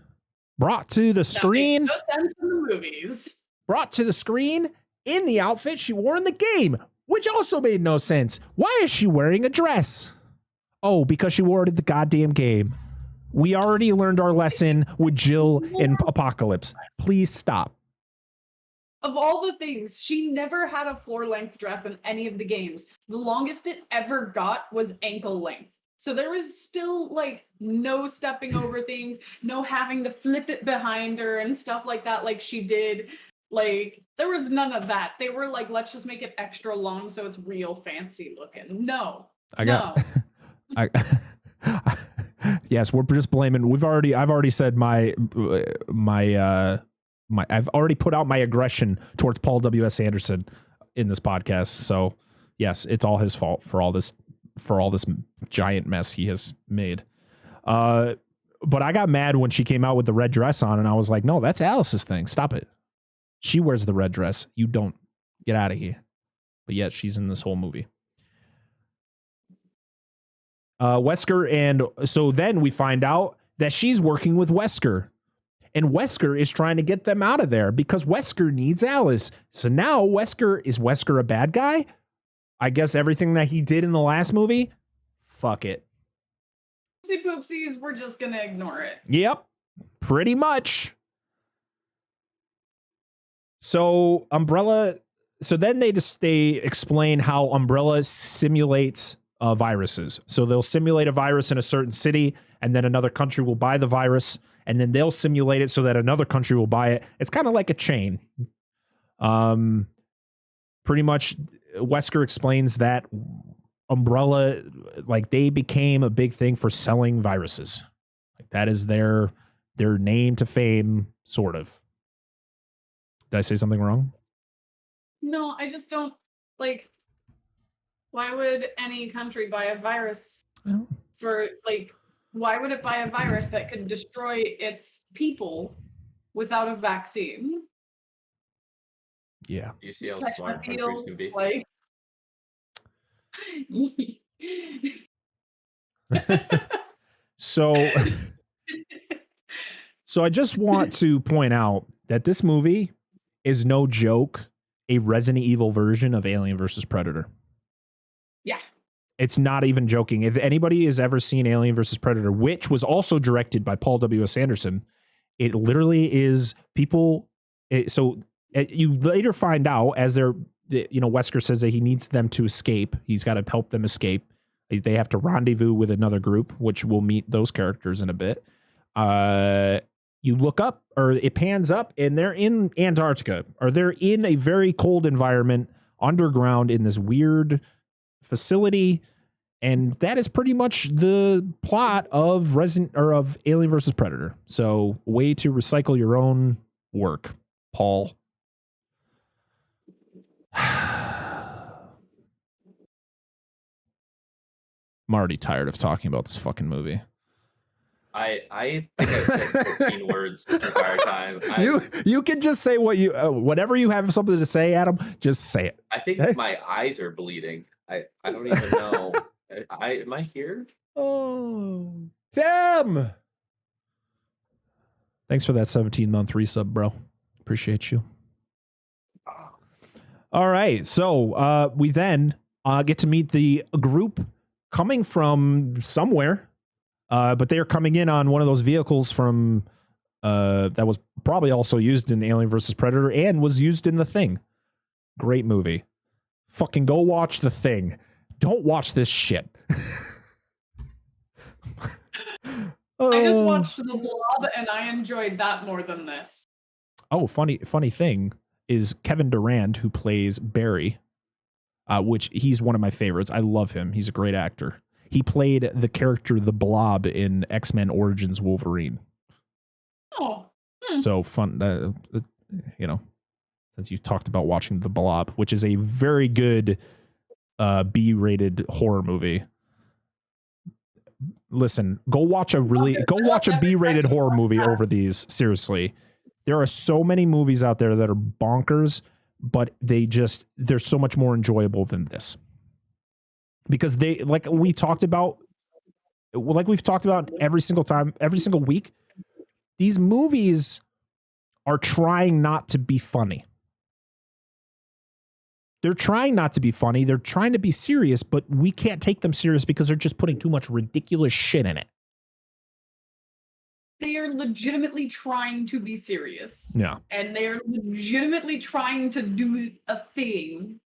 brought to the screen. No sense in the movies. Brought to the screen in the outfit she wore in the game, which also made no sense. Why is she wearing a dress? Oh, because she wore it in the goddamn game. We already learned our lesson with Jill in Apocalypse. Please stop. Of all the things, she never had a floor-length dress in any of the games. The longest it ever got was ankle length. So there was still like no stepping over things, no having to flip it behind her and stuff like that, like she did. Like there was none of that. They were like, let's just make it extra long so it's real fancy looking. No. I yes, we're just blaming. I've already said my I've already put out my aggression towards Paul W.S. Anderson in this podcast. So yes, it's all his fault for all this giant mess he has made. But I got mad when she came out with the red dress on, and I was like, no, that's Alice's thing. Stop it. She wears the red dress. You don't. Get out of here. But yet she's in this whole movie. Wesker, and so then we find out that she's working with Wesker. And Wesker is trying to get them out of there because Wesker needs Alice. So now is Wesker a bad guy? I guess everything that he did in the last movie? Fuck it. Oopsie poopsies, we're just gonna ignore it. Yep, pretty much. So Umbrella, so then they explain how Umbrella simulates viruses. So they'll simulate a virus in a certain city, and then another country will buy the virus, and then they'll simulate it so that another country will buy it. It's kind of like a chain. Pretty much, Wesker explains that Umbrella, like they became a big thing for selling viruses. Like that is their name to fame, sort of. Did I say something wrong? No, I just don't like. Why would any country buy a virus for like? Why would it buy a virus that could destroy its people without a vaccine? Yeah. You see how smart countries can be. Like, So I just want to point out that this movie is no joke a Resident Evil version of Alien vs. Predator. Yeah. It's not even joking. If anybody has ever seen Alien vs. Predator, which was also directed by Paul W.S. Anderson, it literally is people. You later find out as Wesker says that he needs them to escape. He's got to help them escape. They have to rendezvous with another group, which we'll meet those characters in a bit. You look up, or it pans up, and they're in Antarctica, or they're in a very cold environment underground in this weird facility, and that is pretty much the plot of Alien versus Predator. So, way to recycle your own work, Paul. I'm already tired of talking about this fucking movie. I think I've said 14 words this entire time. You can just say whatever you have something to say, Adam, just say it. I think my eyes are bleeding. I don't even know. Am I here? Oh, Tim! Thanks for that 17-month resub, bro. Appreciate you. All right, so we then get to meet the group coming from somewhere, but they are coming in on one of those vehicles from that was probably also used in Alien vs. Predator and was used in The Thing. Great movie. Fucking go watch The Thing. Don't watch this shit. I just watched The Blob and I enjoyed that more than this. Oh, funny thing is Kevin Durand, who plays Barry, which he's one of my favorites. I love him. He's a great actor. He played the character The Blob in X-Men Origins Wolverine. Oh. So fun, since you talked about watching The Blob, which is a very good B-rated horror movie. Listen, go watch a B-rated horror movie over these. Seriously. There are so many movies out there that are bonkers, but they're so much more enjoyable than this. Because we've talked about every single time, every single week, these movies are trying not to be funny. They're trying not to be funny. They're trying to be serious, but we can't take them serious because they're just putting too much ridiculous shit in it. They are legitimately trying to be serious. Yeah. And they're legitimately trying to do a thing.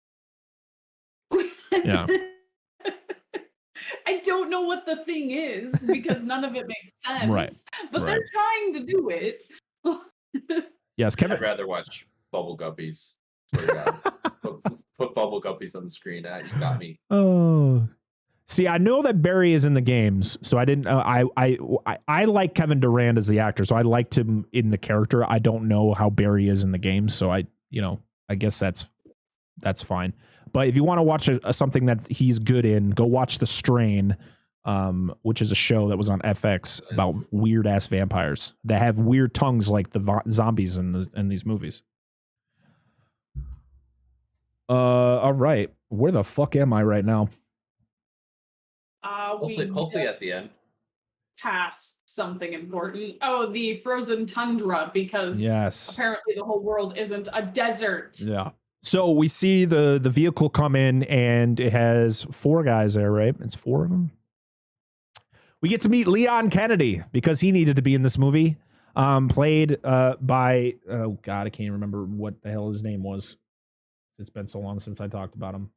Yeah. I don't know what the thing is because none of it makes sense. Right. But they're trying to do it. Yes, Kevin. I'd rather watch Bubble Guppies. Swear to God. put Bubble Guppies on the screen. You got me. Oh. See, I know that Barry is in the games, so I didn't. I like Kevin Durant as the actor, so I liked him in the character. I don't know how Barry is in the games, so I guess that's fine. But if you want to watch something that he's good in, go watch The Strain, which is a show that was on FX about weird ass vampires that have weird tongues like the zombies in these movies. All right, where the fuck am I right now? Hopefully at the end. Past something important. Oh, the frozen tundra, because apparently the whole world isn't a desert. Yeah. So we see the vehicle come in, and it has 4 guys there, right? It's 4 of them. We get to meet Leon Kennedy because he needed to be in this movie. Played by, oh God, I can't remember what the hell his name was. It's been so long since I talked about him.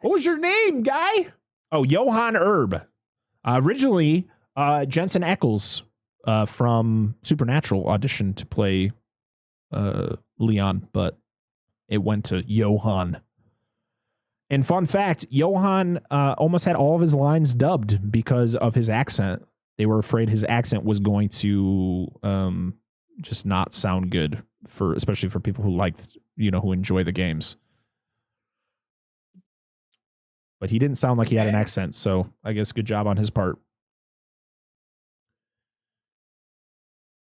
What was your name, guy? Oh, Johann Erb. Originally, Jensen Ackles from Supernatural auditioned to play Leon, but it went to Johann. And fun fact, Johann almost had all of his lines dubbed because of his accent. They were afraid his accent was going to just not sound good, especially for people who who enjoy the games. But he didn't sound like he had an accent, so I guess good job on his part.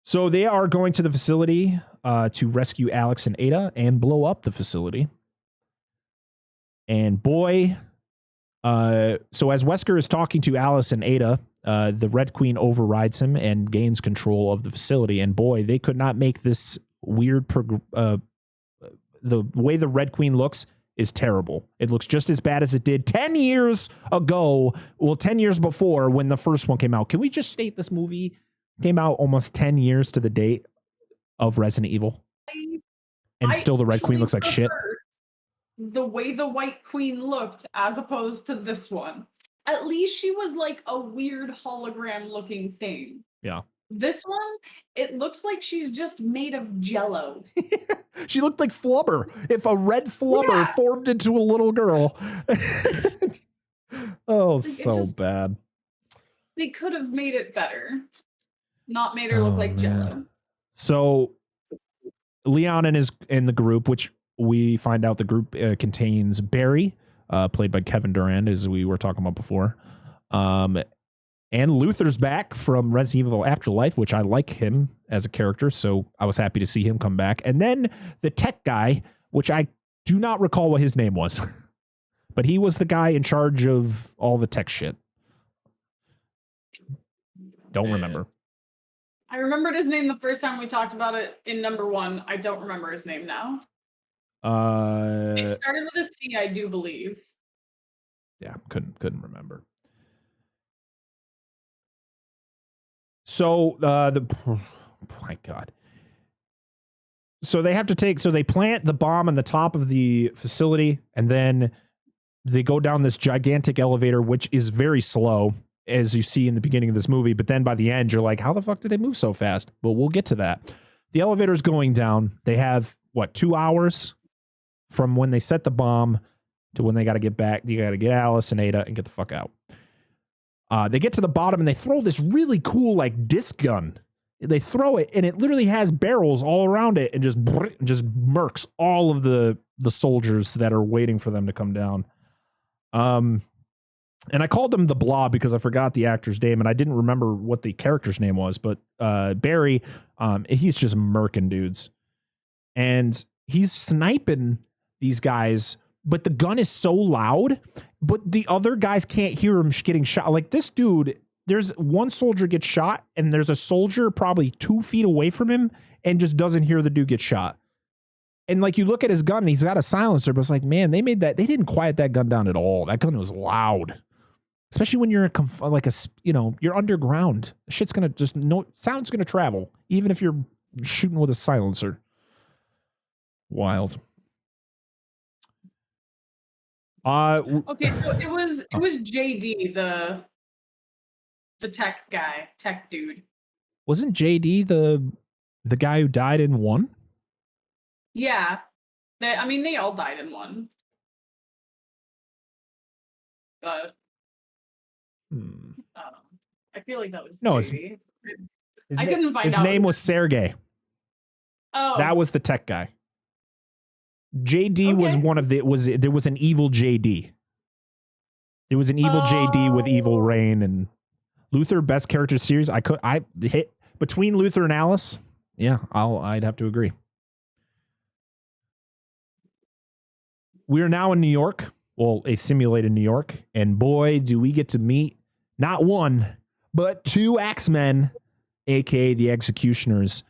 So they are going to the facility to rescue Alex and Ada and blow up the facility. And boy, so as Wesker is talking to Alice and Ada, the Red Queen overrides him and gains control of the facility. And boy, they could not make this weird... the way the Red Queen looks is terrible. It looks just as bad as it did 10 years ago. Well, 10 years before when the first one came out. Can we just state this movie came out almost 10 years to the date of Resident Evil? And still the Red Queen looks like shit. The way the White Queen looked as opposed to this one. At least she was like a weird hologram looking thing. Yeah. This one, it looks like she's just made of jello. She looked like Flubber. If a red Flubber formed into a little girl. Oh, so bad. They could have made it better. Not made her look like jello. So Leon is in the group, which we find out the group contains Barry, played by Kevin Durant, as we were talking about before. And Luther's back from Resident Evil Afterlife, which I like him as a character, so I was happy to see him come back. And then the tech guy, which I do not recall what his name was, but he was the guy in charge of all the tech shit. Don't remember. I remembered his name the first time we talked about it in number 1. I don't remember his name now. It started with a C, I do believe. Yeah, couldn't remember. So oh my God. So they have to so they plant the bomb on the top of the facility, and then they go down this gigantic elevator, which is very slow, as you see in the beginning of this movie. But then by the end, you're like, how the fuck did they move so fast? But we'll get to that. The elevator's going down. They have 2 hours from when they set the bomb to when they got to get back. You got to get Alice and Ada and get the fuck out. They get to the bottom and they throw this really cool disc gun. They throw it and it literally has barrels all around it and just murks all of the soldiers that are waiting for them to come down. And I called him the Blob because I forgot the actor's name and I didn't remember what the character's name was. But Barry, he's just murking dudes, and he's sniping these guys. But the gun is so loud, but the other guys can't hear him getting shot. Like this dude, there's one soldier gets shot, and there's a soldier probably 2 feet away from him and just doesn't hear the dude get shot. And you look at his gun, and he's got a silencer, but it's like, man, they didn't quiet that gun down at all. That gun was loud, especially when you're you're underground. Shit's gonna sound's gonna travel, even if you're shooting with a silencer. Wild. Okay, so it was JD, the tech dude. Wasn't JD the guy who died in 1? Yeah. They all died in 1. But I feel like that was No, JD. I couldn't find out. His name was Sergey. Oh. That was the tech guy. JD was Okay. one of there was an evil JD. There was an evil JD with evil Rain and Luther, best character series. I hit between Luther and Alice. Yeah, I'd have to agree. We are now in New York. Well, a simulated New York. And boy, do we get to meet not one, but 2 Axemen, aka the Executioners.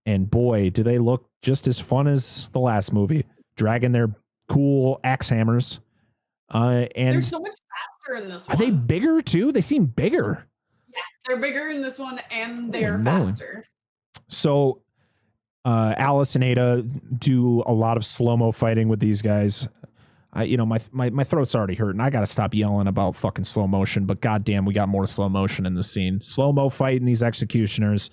And boy, do they look just as fun as the last movie, dragging their cool axe hammers. And they're so much faster in this one. Are they bigger too? They seem bigger. Yeah, they're bigger in this one, and they're faster. So Alice and Ada do a lot of slow-mo fighting with these guys. My throat's already hurting. I got to stop yelling about fucking slow motion, but goddamn, we got more slow motion in the scene. Slow-mo fighting these executioners.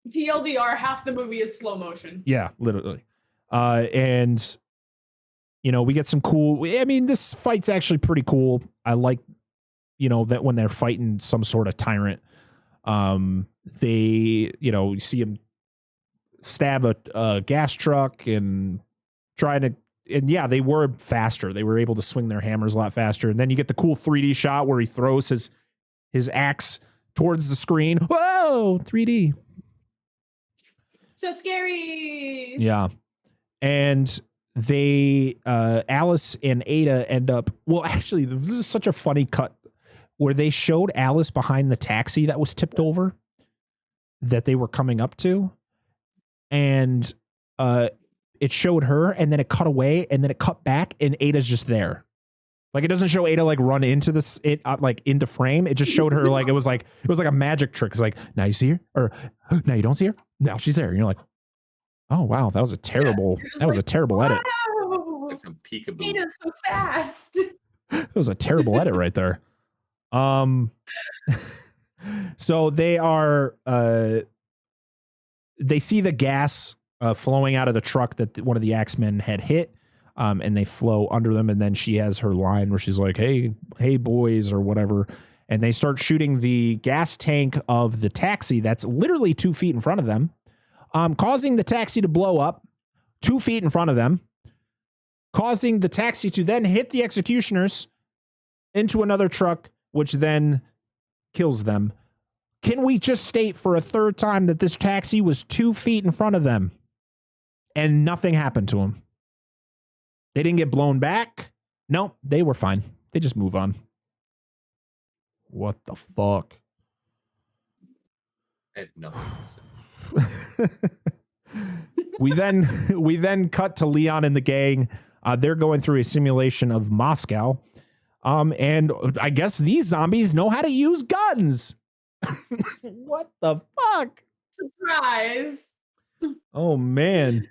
TLDR, half the movie is slow motion. Yeah, literally. And we get some cool. I mean, this fight's actually pretty cool. I like, that when they're fighting some sort of tyrant, they, you see him stab a gas truck and trying to, and yeah, they were faster. They were able to swing their hammers a lot faster. And then you get the cool 3D shot where he throws his axe towards the screen. Whoa, 3D. So scary. Yeah. And they, Alice and Ada end up, well, actually, this is such a funny cut where they showed Alice behind the taxi that was tipped over that they were coming up to. And it showed her, and then it cut away, and then it cut back, and Ada's just there. Like, it doesn't show Ada like run into this, like into frame. It just showed her like it was like a magic trick. It's like, now you see her, or now you don't see her. Now she's there. And you're like, oh wow, that was a terrible edit. Like some peekaboo. Ada's so fast. That was a terrible edit right there. So they are they see the gas flowing out of the truck that one of the Axemen had hit, and they flow under them. And then she has her line where she's like, hey boys, or whatever. And they start shooting the gas tank of the taxi that's literally 2 feet in front of them, causing the taxi to blow up 2 feet in front of them, causing the taxi to then hit the executioners into another truck, which then kills them. Can we just state for a third time that this taxi was 2 feet in front of them and nothing happened to them? They didn't get blown back. No, they were fine. They just move on. What the fuck? I have nothing to say. We then cut to Leon and the gang. They're going through a simulation of Moscow. And I guess these zombies know how to use guns. What the fuck? Surprise. Oh, man.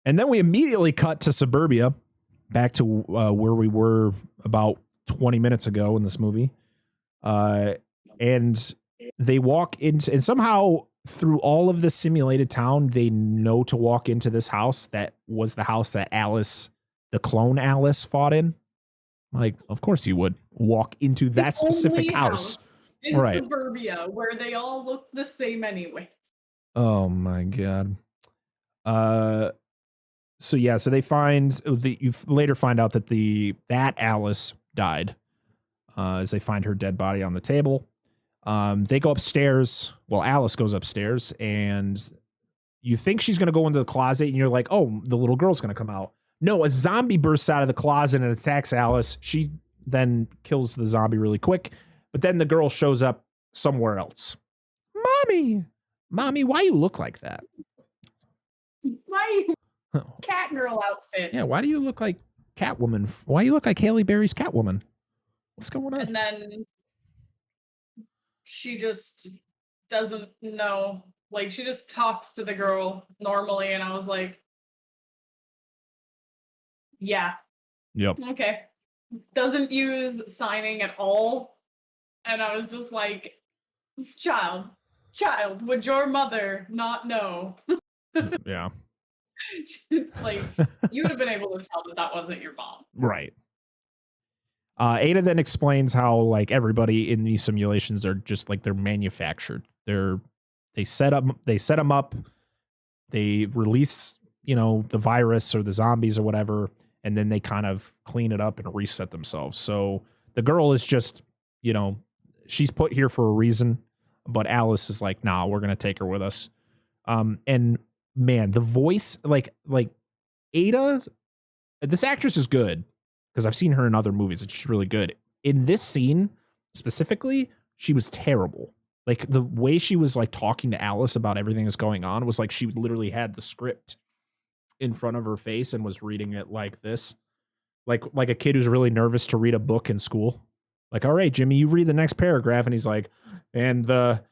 And then we immediately cut to suburbia, back to where we were about 20 minutes ago in this movie. And they walk into, and somehow through all of the simulated town, they know to walk into this house that was the house that Alice, the clone Alice, fought in. Like, of course you would walk into that specific house. In suburbia, where they all look the same anyways. Oh my god. So they find you later find out that that Alice died. As they find her dead body on the table. They go upstairs. Well, Alice goes upstairs, and you think she's going to go into the closet, and you're like, oh, the little girl's going to come out. No, a zombie bursts out of the closet and attacks Alice. She then kills the zombie really quick, but then the girl shows up somewhere else. Mommy, why you look like that? Why you cat girl outfit? Yeah, why do you look like Catwoman? Why you look like Halle Berry's Catwoman? What's going on? And then she just doesn't know. Like, she just talks to the girl normally, and I was like, yeah, Yep. Okay. Doesn't use signing at all. And I was just like, child, would your mother not know? Yeah. Like, you would have been able to tell that that wasn't your mom. Right. Ada then explains how like everybody in these simulations are just like they're manufactured. They set them up. They release, the virus or the zombies or whatever, and then they kind of clean it up and reset themselves. So the girl is just, she's put here for a reason, but Alice is like, nah, we're gonna take her with us. And man, the voice, like Ada, this actress is good because I've seen her in other movies. It's just really good. In this scene specifically, she was terrible. Like the way she was like talking to Alice about everything that's going on was like she literally had the script in front of her face and was reading it like this. Like a kid who's really nervous to read a book in school. Like, all right, Jimmy, you read the next paragraph. And he's like, and the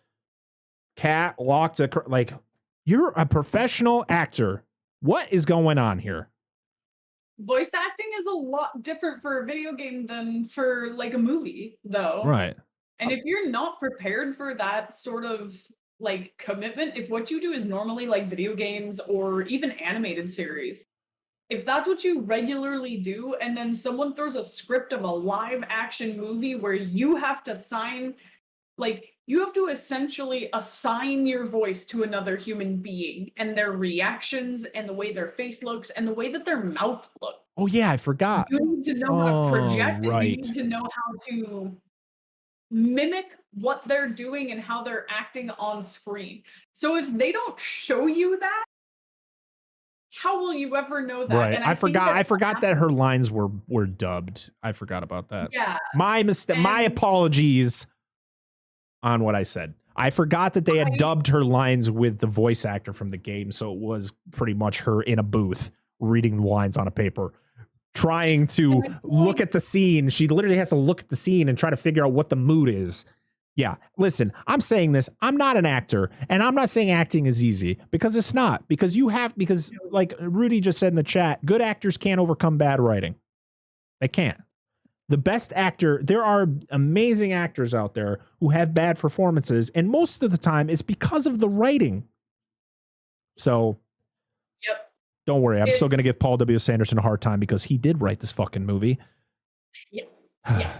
cat locked like, you're a professional actor. What is going on here? Voice acting is a lot different for a video game than for like a movie, though. Right. And if you're not prepared for that sort of like commitment, if what you do is normally like video games or even animated series, if that's what you regularly do, and then someone throws a script of a live action movie where you have to sign, like, you have to essentially assign your voice to another human being and their reactions and the way their face looks and the way that their mouth looks. Oh, yeah, I forgot. You need to know how to project it. Right. You need to know how to mimic what they're doing and how they're acting on screen. So if they don't show you that, how will you ever know that? Right. And I forgot that her lines were dubbed. I forgot about that. Yeah. My mistake. My apologies on what I said. I forgot that they had dubbed her lines with the voice actor from the game, so it was pretty much her in a booth reading the lines on a paper, trying to look at the scene. She literally has to look at the scene and try to figure out what the mood is. Yeah, listen, I'm saying this. I'm not an actor, and I'm not saying acting is easy, because it's not. Because like Rudy just said in the chat, good actors can't overcome bad writing. They can't. The best actor, there are amazing actors out there who have bad performances, and most of the time it's because of the writing. So, yep. Don't worry. I'm still going to give Paul W.S. a hard time because he did write this fucking movie. Yeah. Yeah.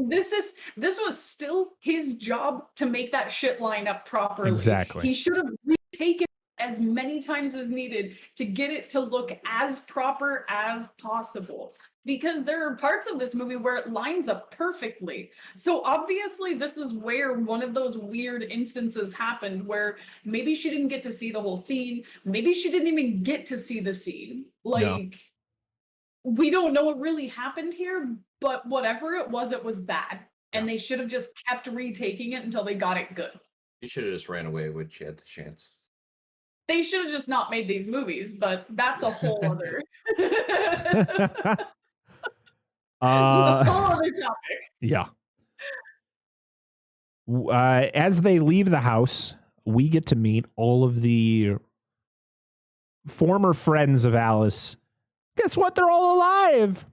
This was still his job to make that shit line up properly. Exactly. He should have retaken it as many times as needed to get it to look as proper as possible. Because there are parts of this movie where it lines up perfectly. So obviously this is where one of those weird instances happened where maybe she didn't get to see the whole scene. Maybe she didn't even get to see the scene. We don't know what really happened here, but whatever it was bad. And they should have just kept retaking it until they got it good. You should have just ran away when she had the chance. They should have just not made these movies, but that's a whole other... a whole other topic. Yeah. As they leave the house, we get to meet all of the former friends of Alice. Guess what? They're all alive.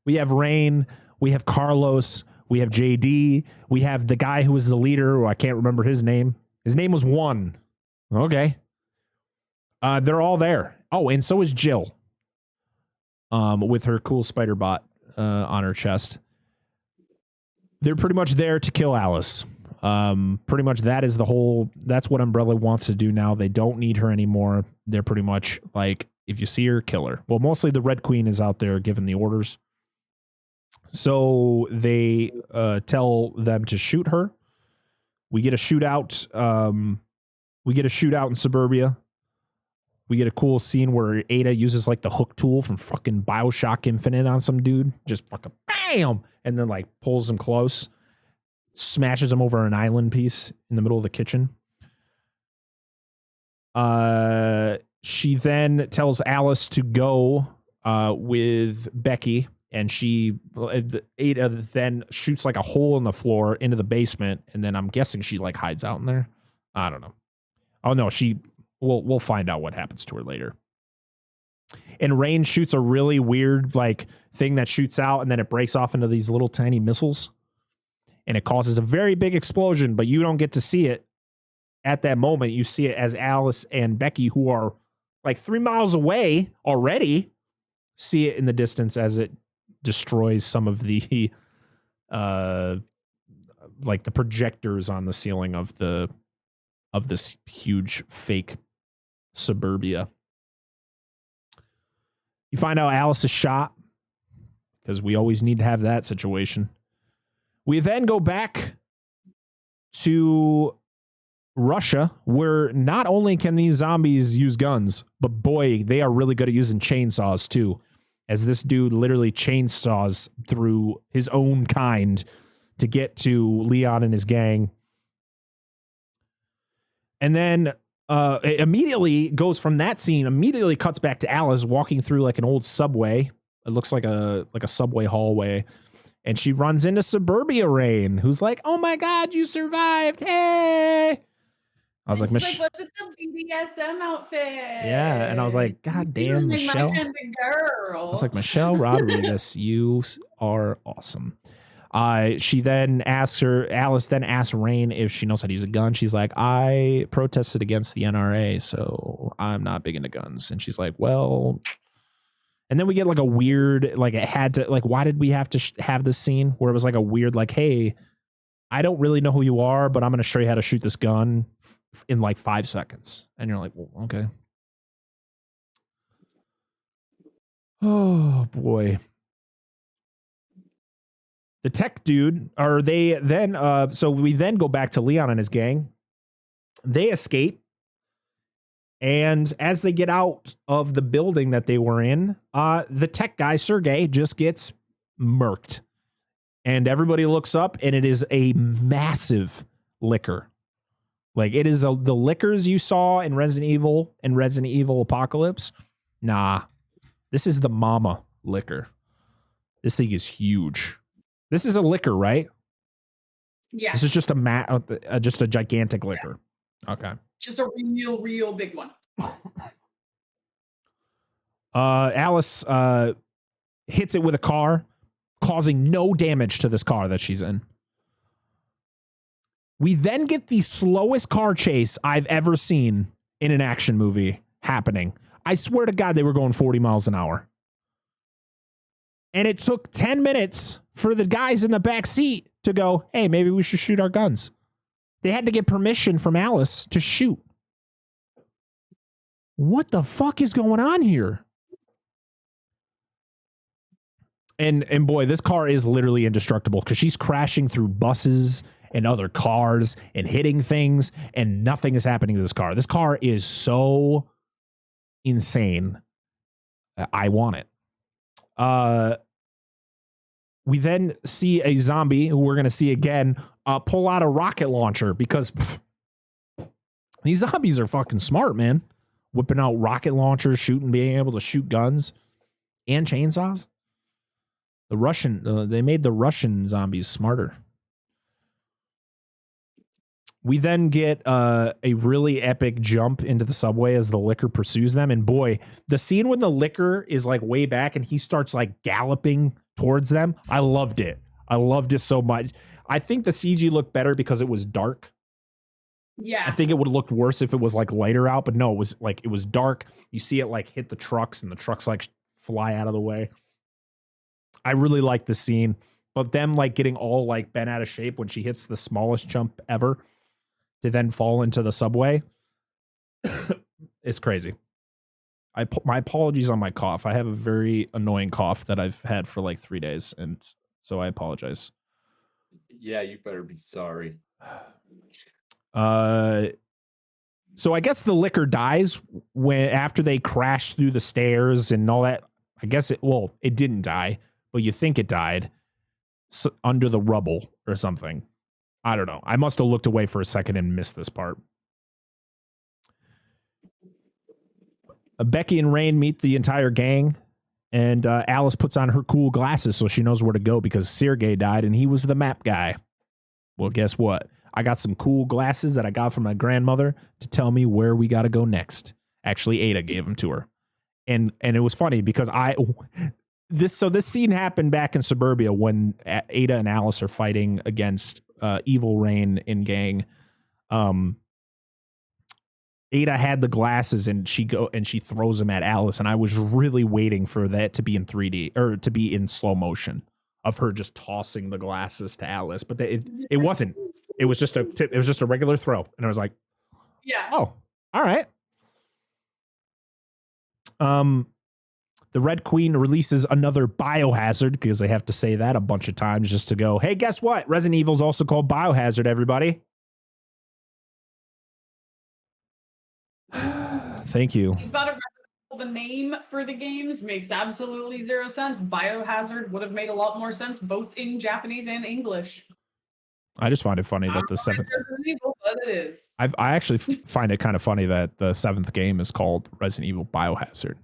We have Rain. We have Carlos. We have JD. We have the guy who was the leader. I can't remember his name. His name was One. Okay. They're all there. Oh, and so is Jill. With her cool spider bot on her chest. They're pretty much there to kill Alice. Pretty much that's what Umbrella wants to do now. They don't need her anymore. They're pretty much like, if you see her, kill her. Well, mostly the Red Queen is out there giving the orders. So they tell them to shoot her. We get a shootout. In Suburbia. We get a cool scene where Ada uses like the hook tool from fucking BioShock Infinite on some dude. Just fucking bam! And then like pulls him close. Smashes him over an island piece in the middle of the kitchen. She then tells Alice to go with Becky. And Ada then shoots like a hole in the floor into the basement. And then I'm guessing she like hides out in there. I don't know. Oh no, we'll find out what happens to her later. And Rain shoots a really weird like thing that shoots out and then it breaks off into these little tiny missiles. And it causes a very big explosion, but you don't get to see it at that moment. You see it as Alice and Becky, who are like 3 miles away already, see it in the distance as it destroys some of the like the projectors on the ceiling of this huge fake suburbia. You find out Alice is shot because we always need to have that situation. We then go back to Russia, where not only can these zombies use guns, but boy, they are really good at using chainsaws too, as this dude literally chainsaws through his own kind to get to Leon and his gang. And then it immediately goes from that scene, immediately cuts back to Alice walking through like an old subway. It looks like a subway hallway. And she runs into Suburbia Rain, who's like, "Oh my God, you survived. Hey." I was like, what's with the BDSM outfit? Yeah, and I was like, God damn, Michelle. Girl. I was like, Michelle Rodriguez, you are awesome. Alice then asks Rain if she knows how to use a gun. She's like, I protested against the NRA, so I'm not big into guns. And she's like, well, and then we get like a weird, like it had to, like, why did we have to have this scene where it was like a weird, like, hey, I don't really know who you are, but I'm going to show you how to shoot this gun in like 5 seconds. And you're like, well, okay. Oh boy. The tech dude, or they then, so we then go back to Leon and his gang. They escape. And as they get out of the building that they were in, the tech guy, Sergey, just gets murked. And everybody looks up, and it is a massive liquor. Like, it is the liquors you saw in Resident Evil and Resident Evil Apocalypse. Nah, this is the mama liquor. This thing is huge. This is a liquor, right? Yeah. This is just a gigantic liquor. Yeah. Okay. Just a real big one. Alice hits it with a car, causing no damage to this car that she's in. We then get the slowest car chase I've ever seen in an action movie happening. I swear to God, they were going 40 miles an hour. And it took 10 minutes for the guys in the back seat to go, hey, maybe we should shoot our guns. They had to get permission from Alice to shoot. What the fuck is going on here? And boy, this car is literally indestructible because she's crashing through buses and other cars and hitting things, and nothing is happening to this car. This car is so insane. I want it. We then see a zombie who we're going to see again pull out a rocket launcher because these zombies are fucking smart, man. Whipping out rocket launchers, being able to shoot guns and chainsaws. They made the Russian zombies smarter. We then get a really epic jump into the subway as the liquor pursues them. And boy, the scene when the liquor is like way back and he starts like galloping towards them. I loved it. I loved it so much. I think the CG looked better because it was dark. Yeah. I think it would have looked worse if it was like lighter out, but no, it was dark. You see it like hit the trucks and the trucks like fly out of the way. I really like the scene, but them like getting all like bent out of shape when she hits the smallest jump ever to then fall into the subway. It's crazy. My apologies on my cough. I have a very annoying cough that I've had for like 3 days, and so I apologize. Yeah, you better be sorry. So I guess the liquor dies after they crash through the stairs and all that. I guess it didn't die, but you think it died under the rubble or something. I don't know. I must have looked away for a second and missed this part. Becky and Rain meet the entire gang, and Alice puts on her cool glasses so she knows where to go because Sergey died and he was the map guy. Well, guess what? I got some cool glasses that I got from my grandmother to tell me where we got to go next. Actually, Ada gave them to her. And it was funny because this scene happened back in Suburbia when Ada and Alice are fighting against Evil Rain in gang. Ada had the glasses and she throws them at Alice, and I was really waiting for that to be in 3D or to be in slow motion of her just tossing the glasses to Alice, but it wasn't. It was just a regular throw, and I was like, yeah. Oh, all right. The Red Queen releases another Biohazard because they have to say that a bunch of times just to go, hey, guess what? Resident Evil is also called Biohazard, everybody. Thank you. The name for the games makes absolutely zero sense. Biohazard would have made a lot more sense both in Japanese and English. I just find it funny that the seventh. Evil, but it is. I actually find it kind of funny that the seventh game is called Resident Evil Biohazard.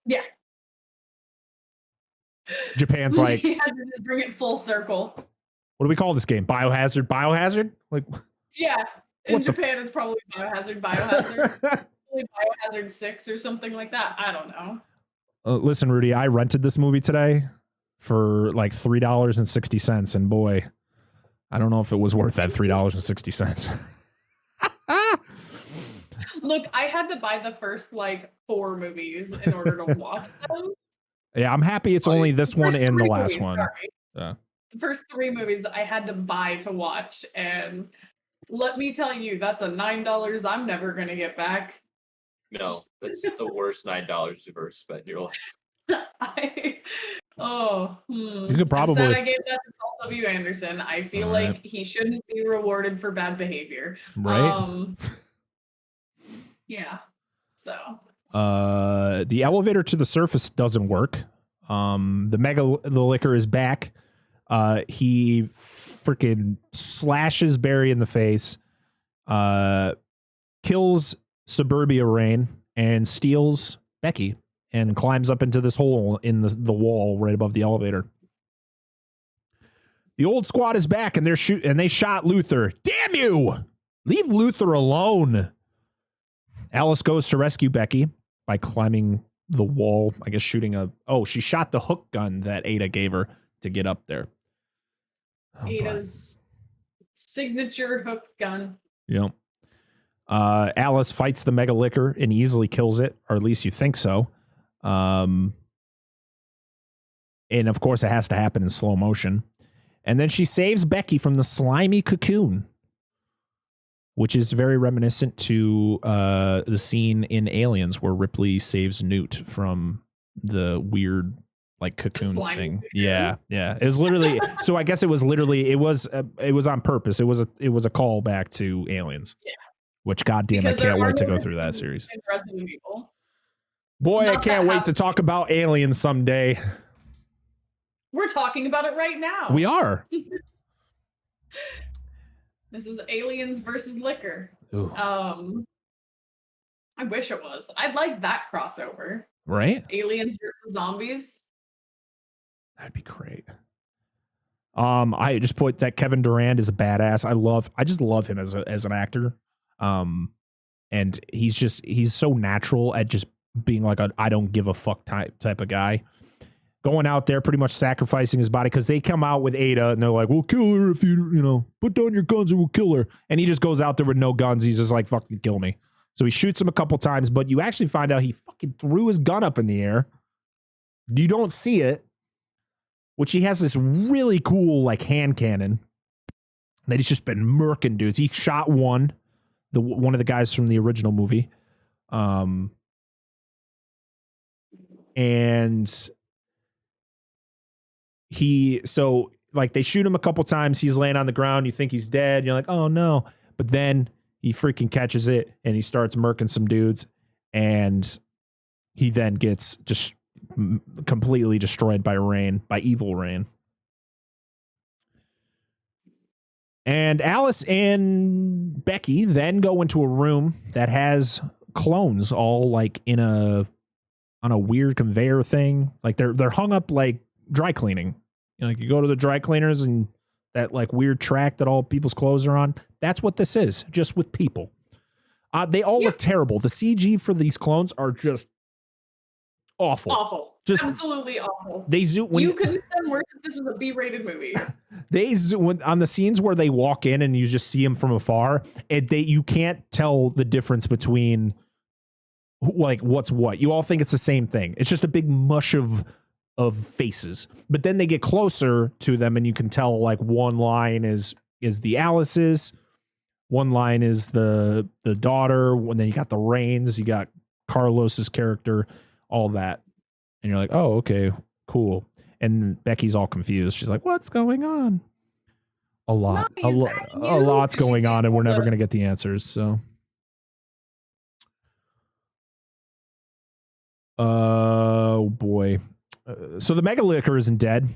Yeah. Japan's like, you had to just bring it full circle. What do we call this game? Biohazard? Biohazard? Like, yeah. In Japan, it's probably Biohazard. Probably Biohazard 6 or something like that. I don't know. Listen, Rudy, I rented this movie today for like $3.60, and boy, I don't know if it was worth that $3.60. Look, I had to buy the first like 4 movies in order to watch them. Yeah, I'm happy it's only this one and the last movies, one. Yeah. The first 3 movies I had to buy to watch, and let me tell you, that's a $9 I'm never gonna get back. No, it's the worst $9 you've ever spent in your life. You could probably. I'm sad I gave that to Paul W. Anderson. I feel like he shouldn't be rewarded for bad behavior. Right. Yeah. So. The elevator to the surface doesn't work. The liquor is back. He freaking slashes Barry in the face. Kills Suburbia Rain and steals Becky and climbs up into this hole in the wall right above the elevator. The old squad is back and they shot Luther. Damn you! Leave Luther alone. Alice goes to rescue Becky by climbing the wall, I guess shooting she shot the hook gun that Ada gave her to get up there. Ada's signature hook gun. Yep. Alice fights the mega liquor and easily kills it, or at least you think so. And of course it has to happen in slow motion. And then she saves Becky from the slimy cocoon, which is very reminiscent to the scene in Aliens where Ripley saves Newt from the weird like cocoon thing. Cocoon. Yeah. It was literally so I guess it was on purpose. It was a callback to Aliens. Yeah. Which goddamn, I can't wait to go through that series. Boy, I can't wait to talk about Aliens someday. We're talking about it right now. We are. This is Aliens versus Liquor. Ooh. I wish it was. I'd like that crossover. Right? Aliens versus zombies. That'd be great. I just put that Kevin Durant is a badass. I just love him as an actor. And he's so natural at just being like I don't give a fuck type of guy. Going out there, pretty much sacrificing his body because they come out with Ada and they're like, we'll kill her if you put down your guns and we'll kill her. And he just goes out there with no guns. He's just like, fucking kill me. So he shoots him a couple times, but you actually find out he fucking threw his gun up in the air. You don't see it, which he has this really cool like hand cannon that he's just been murking dudes. He shot one of the guys from the original movie. And they shoot him a couple times. He's laying on the ground. You think he's dead. You're like, oh no. But then he freaking catches it and he starts murking some dudes. And he then gets just completely destroyed by Evil Rain. And Alice and Becky then go into a room that has clones all like on a weird conveyor thing. Like they're hung up like dry cleaning. Like you go to the dry cleaners and that like weird track that all people's clothes are on. That's what this is, just with people. They all look terrible. The CG for these clones are just awful. Awful. Just absolutely awful. They zoom when You couldn't have done worse if this was a B-rated movie. they zoom on the scenes where they walk in and you just see them from afar. You can't tell the difference between like what's what. You all think it's the same thing. It's just a big mush of faces. But then they get closer to them and you can tell like one line is the Alice's, one line is the daughter, and then you got the Rains, you got Carlos's character, all that. And you're like, oh, okay, cool. And Becky's all confused. She's like, what's going on? A lot's going on, and we're never going to get the answers. So, oh boy. So the Mega Licker isn't dead.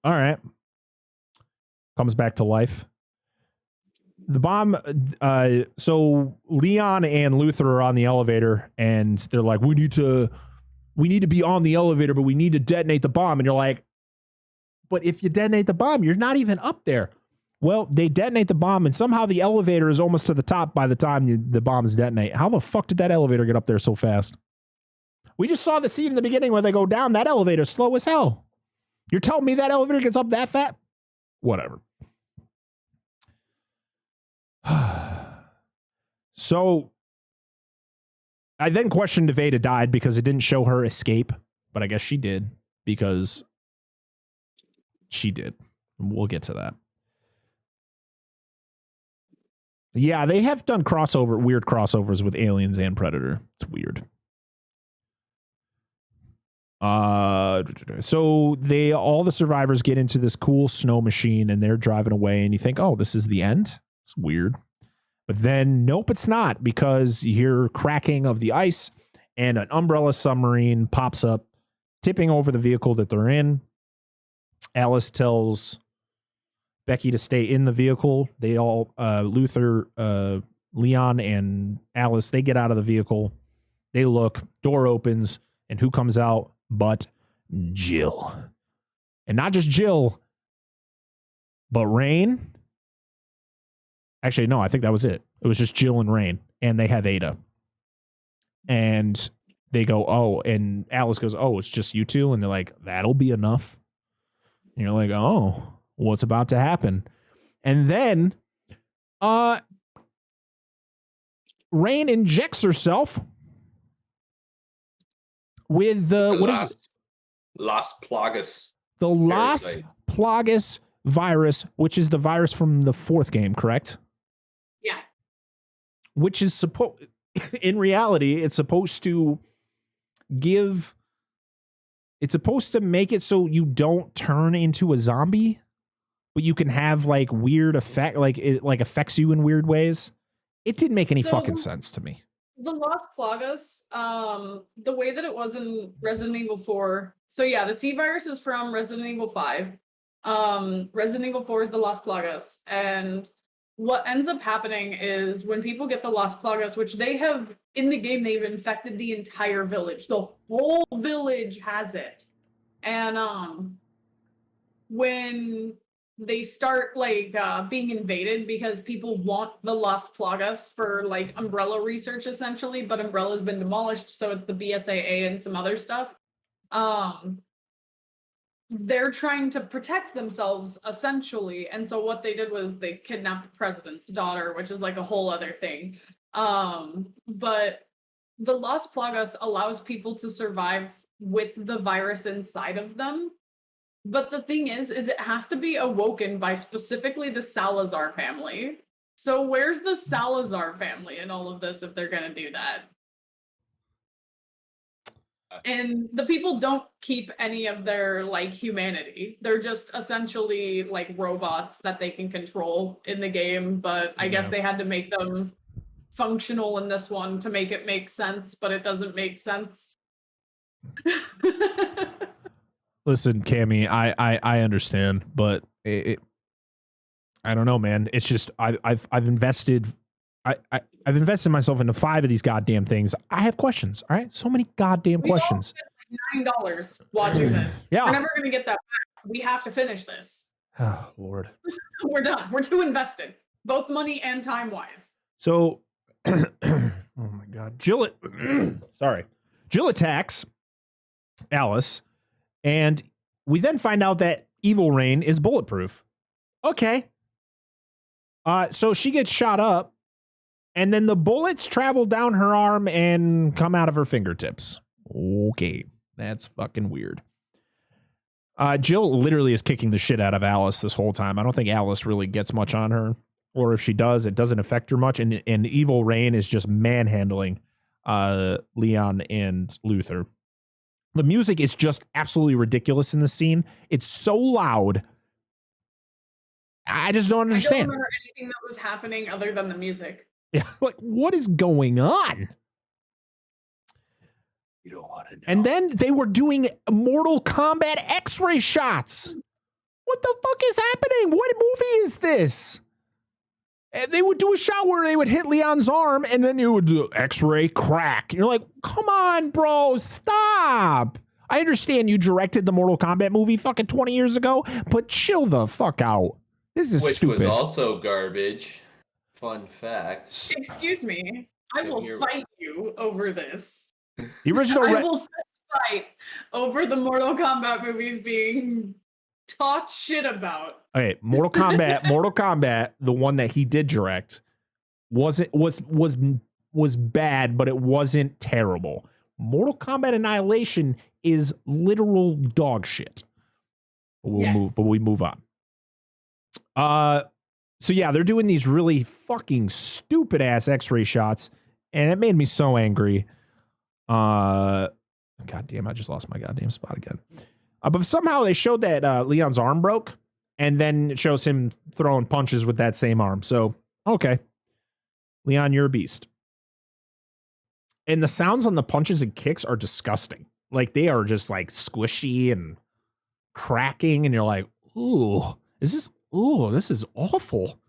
All right. Comes back to life. The bomb. So Leon and Luther are on the elevator, and they're like, we need to be on the elevator, but we need to detonate the bomb. And you're like, but if you detonate the bomb, you're not even up there. Well, they detonate the bomb, and somehow the elevator is almost to the top by the time the bombs detonate. How the fuck did that elevator get up there so fast? We just saw the scene in the beginning where they go down. That elevator's slow as hell. You're telling me that elevator gets up that fast? Whatever. So I then questioned if Ada died because it didn't show her escape, but I guess she did because she did. We'll get to that. Yeah, they have done weird crossovers with Aliens and Predator. It's weird. So all the survivors get into this cool snow machine and they're driving away, and you think, oh, this is the end? It's weird. But then, nope, it's not, because you hear cracking of the ice and an umbrella submarine pops up, tipping over the vehicle that they're in. Alice tells Becky to stay in the vehicle. They all, Luther, Leon, and Alice, they get out of the vehicle. They look, door opens, and who comes out but Jill? And not just Jill, but Rain. Actually, no, I think that was it. It was just Jill and Rain, and they have Ada. And they go, oh, and Alice goes, oh, it's just you two? And they're like, that'll be enough. And you're like, oh, what's about to happen? And then Rain injects herself with Las Plagas. The Las Plagas virus, which is the virus from the fourth game, correct? Yeah. Which is in reality, it's supposed to make it so you don't turn into a zombie, but you can have like weird effect, like it like affects you in weird ways. It didn't make any fucking sense to me. The Las Plagas, the way that it was in Resident Evil 4. So yeah, the C virus is from Resident Evil 5. Resident Evil 4 is the Las Plagas. And what ends up happening is when people get the Las Plagas, which they have in the game, they've infected the entire village. The whole village has it. And when they start like being invaded because people want the Las Plagas for like Umbrella research essentially, but Umbrella's been demolished, so it's the BSAA and some other stuff. They're trying to protect themselves essentially, and so what they did was they kidnapped the president's daughter, which is like a whole other thing. But the Las Plagas allows people to survive with the virus inside of them. But the thing is it has to be awoken by specifically the Salazar family. So where's the Salazar family in all of this if they're going to do that? And the people don't keep any of their like humanity. They're just essentially like robots that they can control in the game. But I guess they had to make them functional in this one to make it make sense, but it doesn't make sense. Listen, Cammy, I understand, but I don't know, man. It's just I've invested I've invested myself into 5 of these goddamn things. I have questions. All right, so many goddamn questions. We all spent like $9 watching this. Yeah, we're never gonna get that back. We have to finish this. Oh Lord, we're done. We're too invested, both money and time wise. So, oh my God, Jill attacks Alice. And we then find out that Evil Reign is bulletproof. Okay. So she gets shot up, and then the bullets travel down her arm and come out of her fingertips. Okay. That's fucking weird. Jill literally is kicking the shit out of Alice this whole time. I don't think Alice really gets much on her, or if she does, it doesn't affect her much. And Evil Reign is just manhandling Leanne and Luther. The music is just absolutely ridiculous in the scene. It's so loud. I just don't understand. I don't remember anything that was happening other than the music. Yeah, like, what is going on? You don't want to know. And then they were doing Mortal Kombat X-ray shots. What the fuck is happening? What movie is this? And they would do a shot where they would hit Leon's arm, and then you would do X-ray crack. You're like, come on, bro, stop. I understand you directed the Mortal Kombat movie fucking 20 years ago, but chill the fuck out. This is Which stupid. was also garbage. Fun fact. Excuse me. I will fight you over this. The original. I will fight over the Mortal Kombat movies being talked shit about. Okay, Mortal Kombat, the one that he did direct, was bad, but it wasn't terrible. Mortal Kombat Annihilation is literal dog shit. We move on. So yeah, they're doing these really fucking stupid ass X-ray shots, and it made me so angry. God damn, I just lost my goddamn spot again. But somehow they showed that Leon's arm broke, and then it shows him throwing punches with that same arm. So, okay. Leon, you're a beast. And the sounds on the punches and kicks are disgusting. Like, they are just, like, squishy and cracking, and you're like, ooh, this is awful.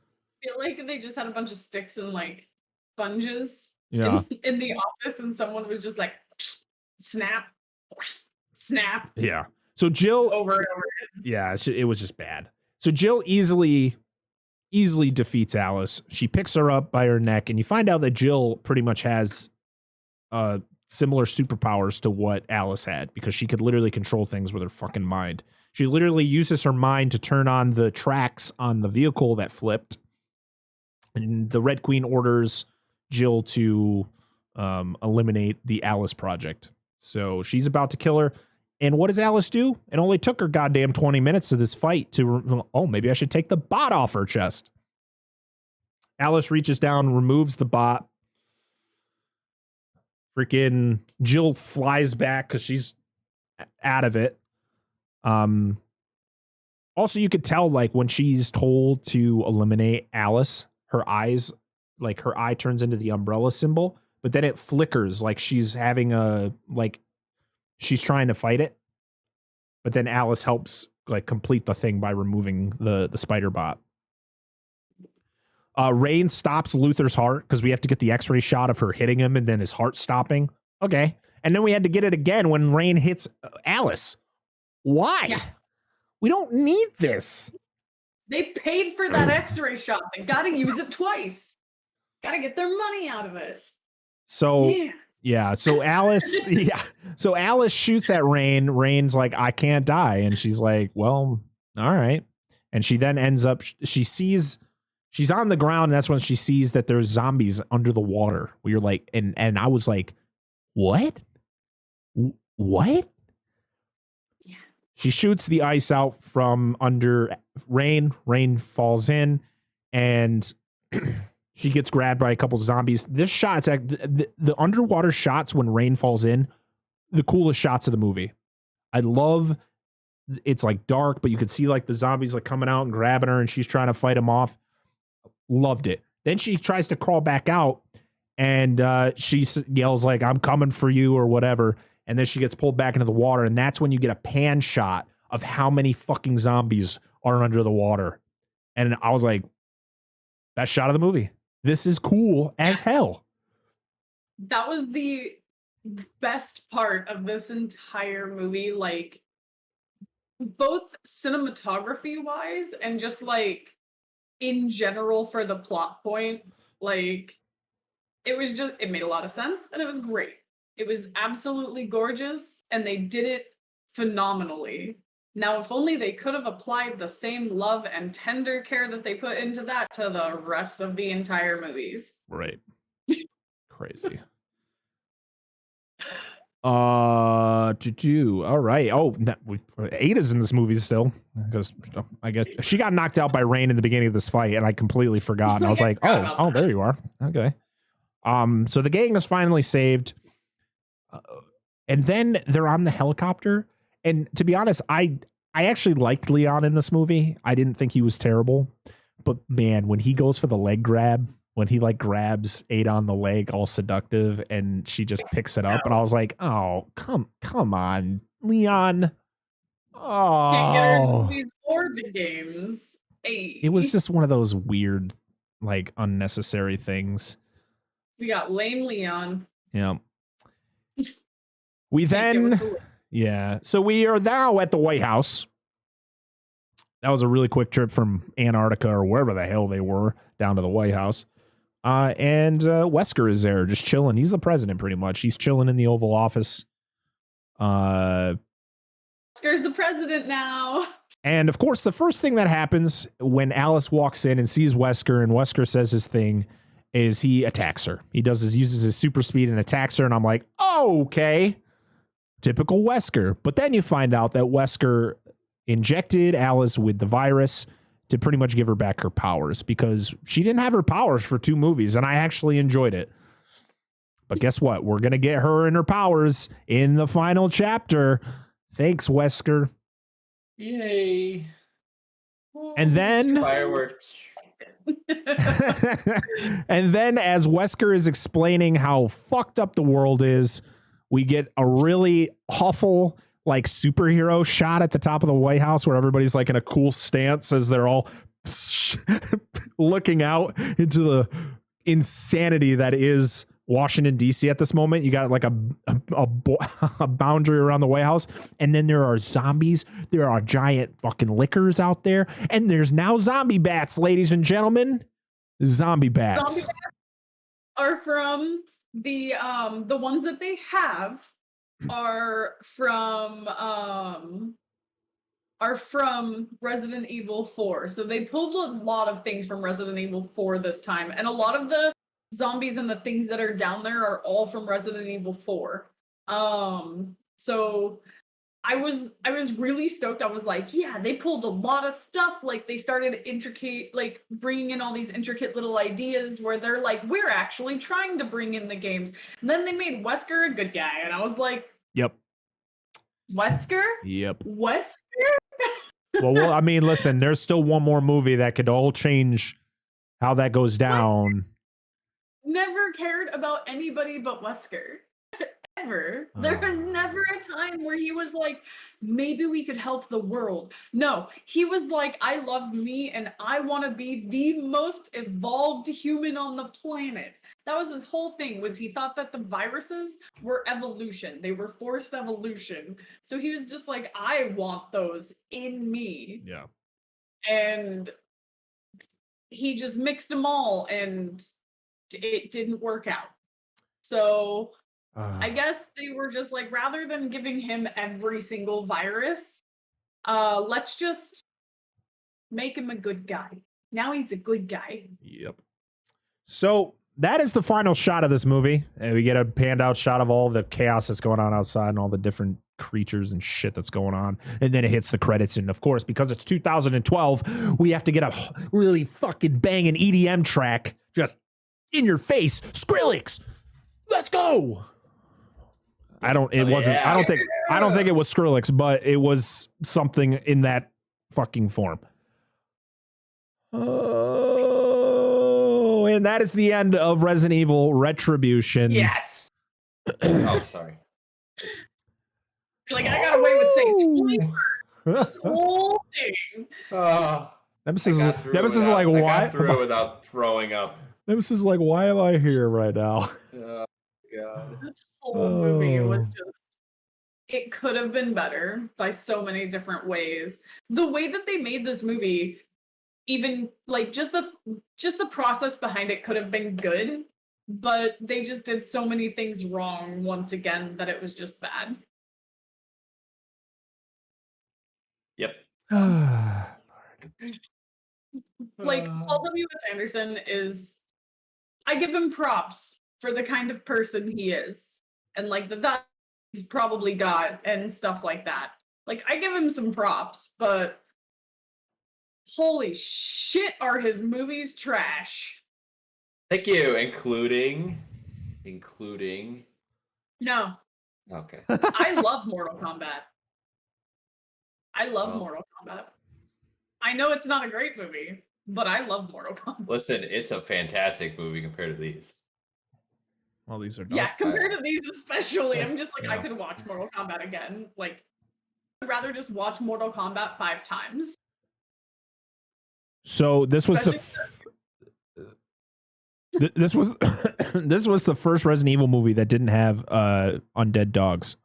I feel like they just had a bunch of sticks and, like, sponges in the office, and someone was just like, snap. Yeah. So Jill over and over again. Yeah, it was just bad. So Jill easily defeats Alice. She picks her up by her neck, and you find out that Jill pretty much has similar superpowers to what Alice had, because she could literally control things with her fucking mind. She literally uses her mind to turn on the tracks on the vehicle that flipped. And the Red Queen orders Jill to eliminate the Alice project. So she's about to kill her. And what does Alice do? It only took her goddamn 20 minutes of this fight to, maybe I should take the bot off her chest. Alice reaches down, removes the bot. Freaking Jill flies back because she's out of it. Also, you could tell, like, when she's told to eliminate Alice, her eyes, like, her eye turns into the umbrella symbol, but then it flickers like she's having she's trying to fight it, but then Alice helps, like, complete the thing by removing the spider bot. Rain stops Luther's heart because we have to get the X-ray shot of her hitting him and then his heart stopping. Okay. And then we had to get it again when Rain hits Alice. Why? Yeah. We don't need this. They paid for that X-ray shot. They got to use it twice. Got to get their money out of it. So, yeah. So Alice, So Alice shoots at Rain. Rain's like, I can't die. And she's like, well, all right. And she then ends up, she's on the ground. And that's when she sees that there's zombies under the water. You're like, and I was like, what? What? Yeah. She shoots the ice out from under Rain. Rain falls in, and she gets grabbed by a couple zombies. This shot's the underwater shots when Rain falls in, the coolest shots of the movie. I love. It's like dark, but you can see like the zombies like coming out and grabbing her, and she's trying to fight them off. Loved it. Then she tries to crawl back out, and she yells like, "I'm coming for you," or whatever. And then she gets pulled back into the water, and that's when you get a pan shot of how many fucking zombies are under the water. And I was like, best shot of the movie. This is cool as hell. That was the best part of this entire movie, like, both cinematography wise and just like in general for the plot point. Like, it made a lot of sense and it was great. It was absolutely gorgeous, and they did it phenomenally. Now, if only they could have applied the same love and tender care that they put into that to the rest of the entire movies. Right. Crazy. All right. Oh, Ada's in this movie still because I guess she got knocked out by rain in the beginning of this fight, and I completely forgot. And I was like, oh, there you are. Okay. So the gang is finally saved, and then they're on the helicopter. And to be honest, I actually liked Leon in this movie. I didn't think he was terrible, but man, when he goes for the leg grab. When he like grabs Ada on the leg, all seductive, and she just picks it up, and I was like, "Oh, come on, Leon!" Oh, can't get her in movies or the games. Hey. It was just one of those weird, like unnecessary things. We got lame Leon. Yeah. We then, yeah. So we are now at the White House. That was a really quick trip from Antarctica or wherever the hell they were down to the White House. And Wesker is there just chilling. He's the president pretty much. He's chilling in the Oval Office. Wesker's the president now. And of course, the first thing that happens when Alice walks in and sees Wesker and Wesker says his thing is he attacks her. He uses his super speed and attacks her. And I'm like, oh, okay. Typical Wesker. But then you find out that Wesker injected Alice with the virus to pretty much give her back her powers because she didn't have her powers for 2 movies, and I actually enjoyed it. But guess what? We're going to get her and her powers in the final chapter. Thanks, Wesker. Yay. And then fireworks. And then as Wesker is explaining how fucked up the world is, we get a really awful like superhero shot at the top of the White House where everybody's like in a cool stance as they're all looking out into the insanity that is Washington, D.C. at this moment. You got like a boundary around the White House. And then there are zombies. There are giant fucking lickers out there. And there's now zombie bats, ladies and gentlemen. Zombie bats. Zombie bats are from the ones that they have are from Resident Evil 4. So they pulled a lot of things from Resident Evil 4 this time. And a lot of the zombies and the things that are down there are all from Resident Evil 4. So I was really stoked. I was like, yeah, they pulled a lot of stuff. Like they started bringing in all these intricate little ideas where they're like, we're actually trying to bring in the games. And then they made Wesker a good guy. And I was like, yep. Wesker? Yep. Wesker? well, I mean, listen, there's still one more movie that could all change how that goes down. Wesker never cared about anybody but Wesker. Ever. There was never a time where he was like, maybe we could help the world. No, he was like, I love me and I want to be the most evolved human on the planet. That was his whole thing, was he thought that the viruses were evolution. They were forced evolution. So he was just like, I want those in me. Yeah. And he just mixed them all and it didn't work out. So I guess they were just like, rather than giving him every single virus, let's just make him a good guy. Now he's a good guy. Yep. So that is the final shot of this movie. And we get a panned out shot of all the chaos that's going on outside and all the different creatures and shit that's going on. And then it hits the credits. And of course, because it's 2012, we have to get a really fucking banging EDM track just in your face. Skrillex, let's go. I don't think it was Skrillex, but it was something in that fucking form. Oh, and that is the end of Resident Evil Retribution. Yes. Oh, sorry. Like, I got away with saying this whole thing. Nemesis is like, why? I got through without throwing up. Nemesis is like, why am I here right now? Oh, God. This whole movie was just, it could have been better by so many different ways. The way that they made this movie, even like just the process behind it could have been good, but they just did so many things wrong once again that it was just bad. Yep. Like, Paul W.S. Anderson is, I give him props for the kind of person he is, and like that he's probably got and stuff like that. Like, I give him some props, but holy shit, are his movies trash? Thank you, including. No, Okay. I love Mortal Kombat. I love Well. Mortal Kombat. I know it's not a great movie, but I love Mortal Kombat. Listen, it's a fantastic movie compared to these. Well, these are not. Yeah, compared to these especially, I'm just like, I Yeah. could watch Mortal Kombat again. Like, I'd rather just watch Mortal Kombat 5 times. So this was this was this was the first Resident Evil movie that didn't have undead dogs,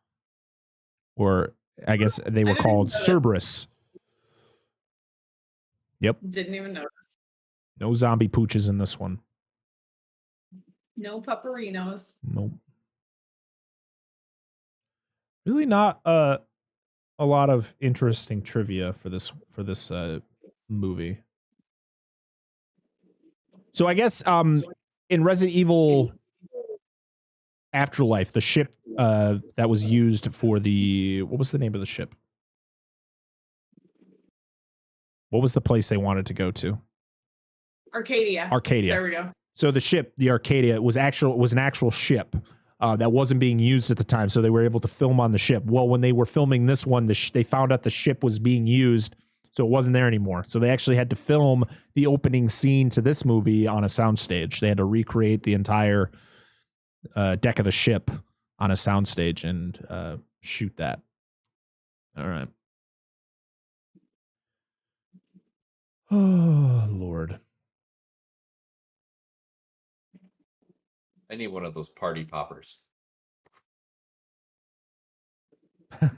or I guess they were called Cerberus. Yep. Didn't even notice. No zombie pooches in this one. No pupperinos. Nope. Really not a lot of interesting trivia for this movie. So I guess in Resident Evil Afterlife, the ship that was used for what was the name of the ship? What was the place they wanted to go to? Arcadia. There we go. So the ship, the Arcadia, was an actual ship that wasn't being used at the time. So they were able to film on the ship. Well, when they were filming this one, they found out the ship was being used, so it wasn't there anymore. So they actually had to film the opening scene to this movie on a soundstage. They had to recreate the entire deck of the ship on a soundstage and shoot that. All right. Oh, Lord. I need one of those party poppers. We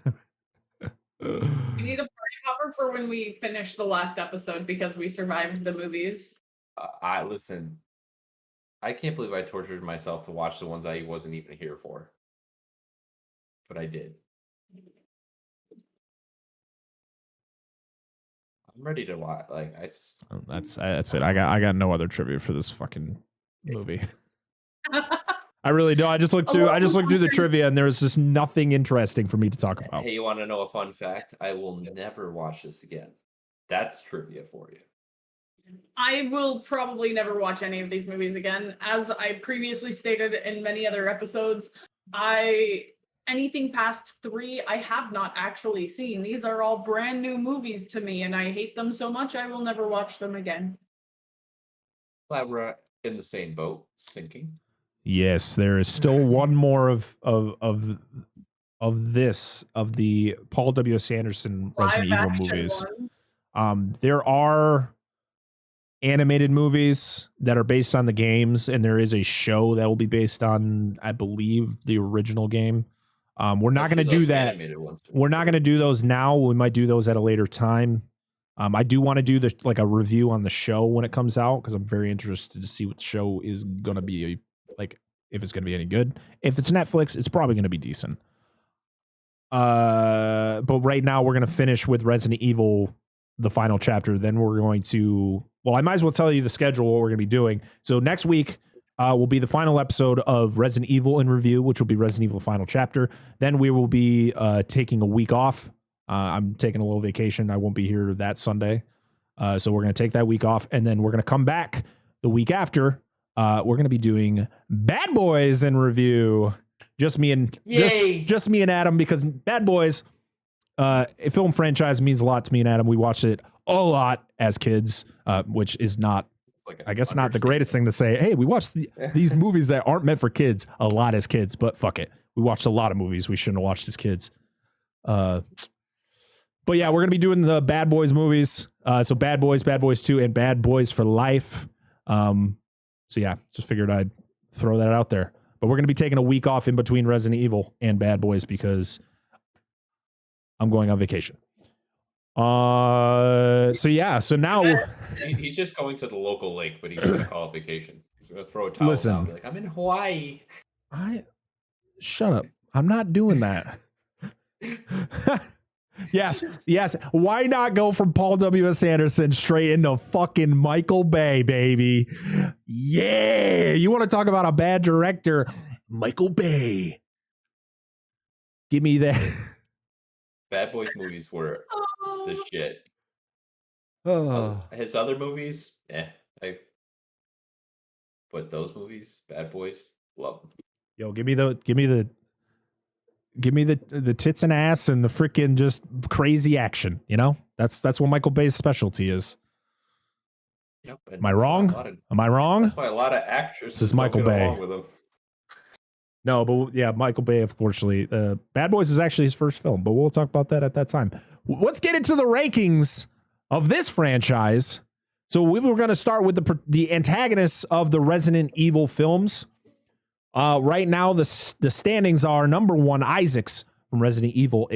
need a party popper for when we finish the last episode because we survived the movies. Listen. I can't believe I tortured myself to watch the ones I wasn't even here for, but I did. I'm ready to watch. Like That's it. I got no other trivia for this fucking movie. I really do. I just looked through the trivia and there was just nothing interesting for me to talk about. Hey, you want to know a fun fact? I will never watch this again. That's trivia for you. I will probably never watch any of these movies again. As I previously stated in many other episodes, anything past 3 I have not actually seen. These are all brand new movies to me and I hate them so much I will never watch them again. Glad we're in the same boat, sinking. Yes, there is still one more of the Paul W.S. Anderson Resident Evil movies. There are animated movies that are based on the games, and there is a show that will be based on, I believe, the original game. We're not going to do that. We're not going to do those now. We might do those at a later time. I do want to do a review on the show when it comes out because I'm very interested to see what the show is going to be like. If it's going to be any good. If it's Netflix, it's probably going to be decent. But right now we're going to finish with Resident Evil, the final chapter. Then we're going to, I might as well tell you the schedule, what we're going to be doing. So next week will be the final episode of Resident Evil in review, which will be Resident Evil final chapter. Then we will be taking a week off. I'm taking a little vacation. I won't be here that Sunday. So we're going to take that week off and then we're going to come back the week after. We're going to be doing Bad Boys in review. Just me and just me and Adam, because Bad Boys, a film franchise, means a lot to me and Adam. We watched it a lot as kids, which is not, I guess, not the greatest thing to say. Hey, we watched these movies that aren't meant for kids a lot as kids, but fuck it. We watched a lot of movies we shouldn't have watched as kids. But yeah, we're going to be doing the Bad Boys movies. So Bad Boys 2, and Bad Boys for Life. So yeah, just figured I'd throw that out there. But we're going to be taking a week off in between Resident Evil and Bad Boys because I'm going on vacation. So yeah, so now he's just going to the local lake, but he's going to call it vacation. He's gonna throw a towel Listen. down and be like, I'm in Hawaii. Shut up. I'm not doing that. Yes. Why not go from Paul W.S. Anderson straight into fucking Michael Bay, baby? Yeah. You want to talk about a bad director? Michael Bay. Give me that. Bad Boys movies were the shit. Oh. His other movies, but those movies, Bad Boys, love them. Yo, give me the tits and ass and the freaking just crazy action. You know, that's what Michael Bay's specialty is. Yep. Am I wrong? Am I wrong? That's why a lot of actresses This is Michael don't get Bay. along with him. No, but yeah, Michael Bay, unfortunately. Bad Boys is actually his first film, but we'll talk about that at that time. Let's get into the rankings of this franchise. So we were going to start with the antagonists of the Resident Evil films. Right now, the standings are number 1, Isaacs from Resident Evil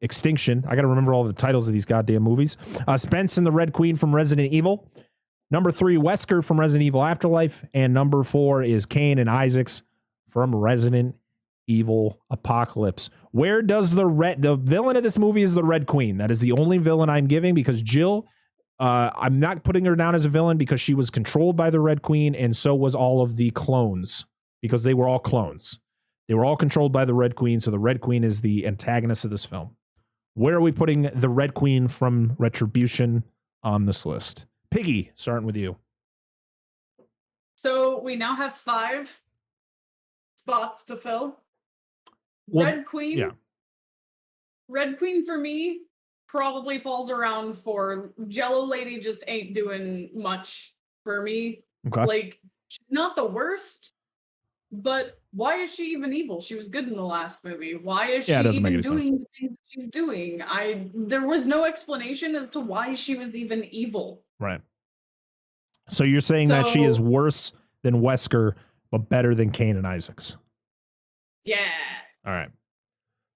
Extinction. I got to remember all the titles of these goddamn movies. Spence and the Red Queen from Resident Evil. Number 3, Wesker from Resident Evil Afterlife. And number 4 is Kane and Isaacs from Resident Evil Apocalypse. Where does the villain of this movie is the Red Queen? That is the only villain I'm giving, because Jill, I'm not putting her down as a villain because she was controlled by the Red Queen, and so was all of the clones, because they were all clones. They were all controlled by the Red Queen, so the Red Queen is the antagonist of this film. Where are we putting the Red Queen from Retribution on this list? Piggy, starting with you. So we now have 5 spots to fill. Well, Red Queen. yeah. Red Queen for me probably falls around 4. Jello Lady just ain't doing much for me. Okay. Like, she's not the worst, but why is she even evil? She was good in the last movie. Why is she even doing the things that she's doing? There was no explanation as to why she was even evil. Right. So you're saying that she is worse than Wesker, but better than Kane and Isaacs. Yeah. All right.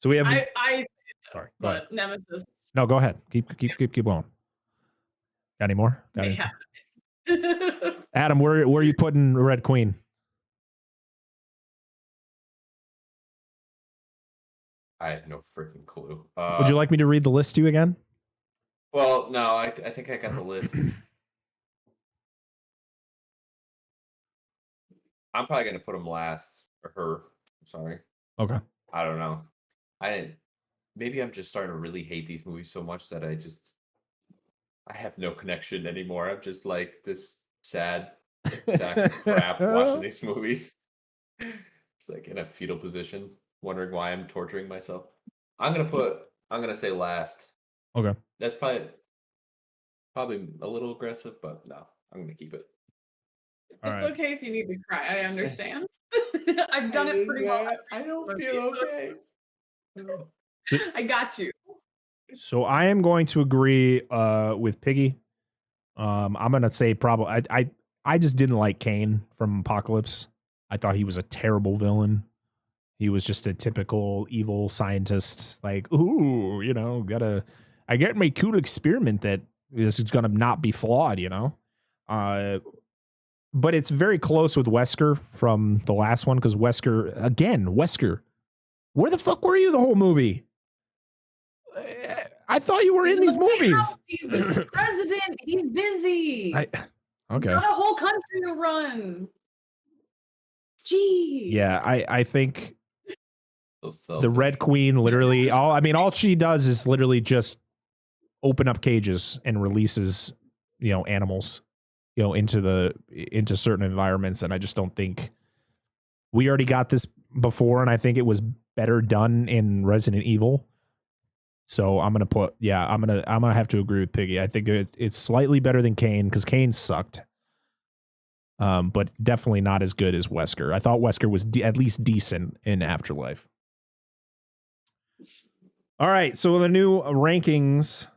So we have. Sorry, but Nemesis. No, go ahead. Keep going. Got any more? Yeah. Adam, where are you putting Red Queen? I have no freaking clue. Would you like me to read the list to you again? Well, no, I think I got the list. I'm probably going to put him last, or her. I'm sorry. Okay. I don't know. Maybe I'm just starting to really hate these movies so much that I have no connection anymore. I'm just like this sad sack of crap watching these movies. It's like in a fetal position, wondering why I'm torturing myself. I'm gonna say last. Okay. That's probably a little aggressive, but no, I'm gonna keep it. It's okay if you need to cry. I understand. I've done it pretty well. I don't feel okay. I got you. So I am going to agree with Piggy. I'm gonna say probably I just didn't like Kane from Apocalypse. I thought he was a terrible villain. He was just a typical evil scientist. Like, ooh, I get my cool experiment that is gonna not be flawed, But it's very close with Wesker from the last one, because Wesker, where the fuck were you the whole movie? I thought you were in these movies. He's the president. He's busy. Okay. Not a whole country to run. Jeez. Yeah, I think the Red Queen literally, all she does is literally just open up cages and releases, animals, into certain environments. And I just don't think we already got this before. And I think it was better done in Resident Evil. So I'm going to have to agree with Piggy. I think it's slightly better than Kane, because Kane sucked. But definitely not as good as Wesker. I thought Wesker was at least decent in Afterlife. All right, so the new rankings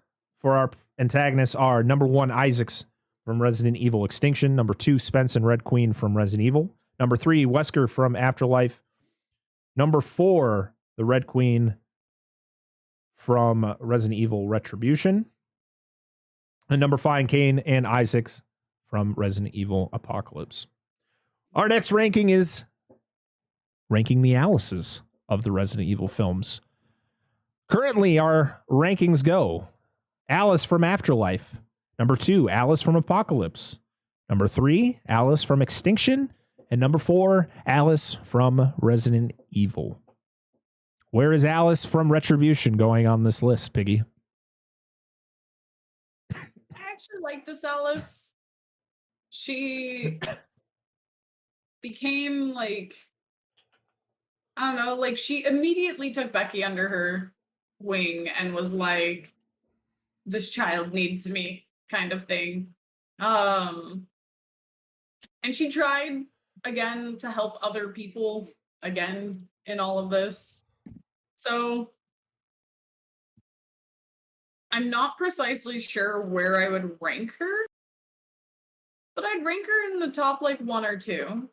for our antagonists are number 1, Isaacs from Resident Evil Extinction. Number 2, Spence and Red Queen from Resident Evil. Number 3, Wesker from Afterlife. Number 4, the Red Queen from Resident Evil Retribution. And number 5, Kane and Isaacs from Resident Evil Apocalypse. Our next ranking is ranking the Alices of the Resident Evil films. Currently, our rankings go: Alice from Afterlife. Number 2, Alice from Apocalypse. Number 3, Alice from Extinction. And number 4, Alice from Resident Evil. Where is Alice from Retribution going on this list, Piggy? I actually like this Alice. She became like, I don't know, like she immediately took Becky under her wing and was like, this child needs me, kind of thing. And she tried again to help other people again in all of this. So I'm not precisely sure where I would rank her, but I'd rank her in the top like 1 or 2.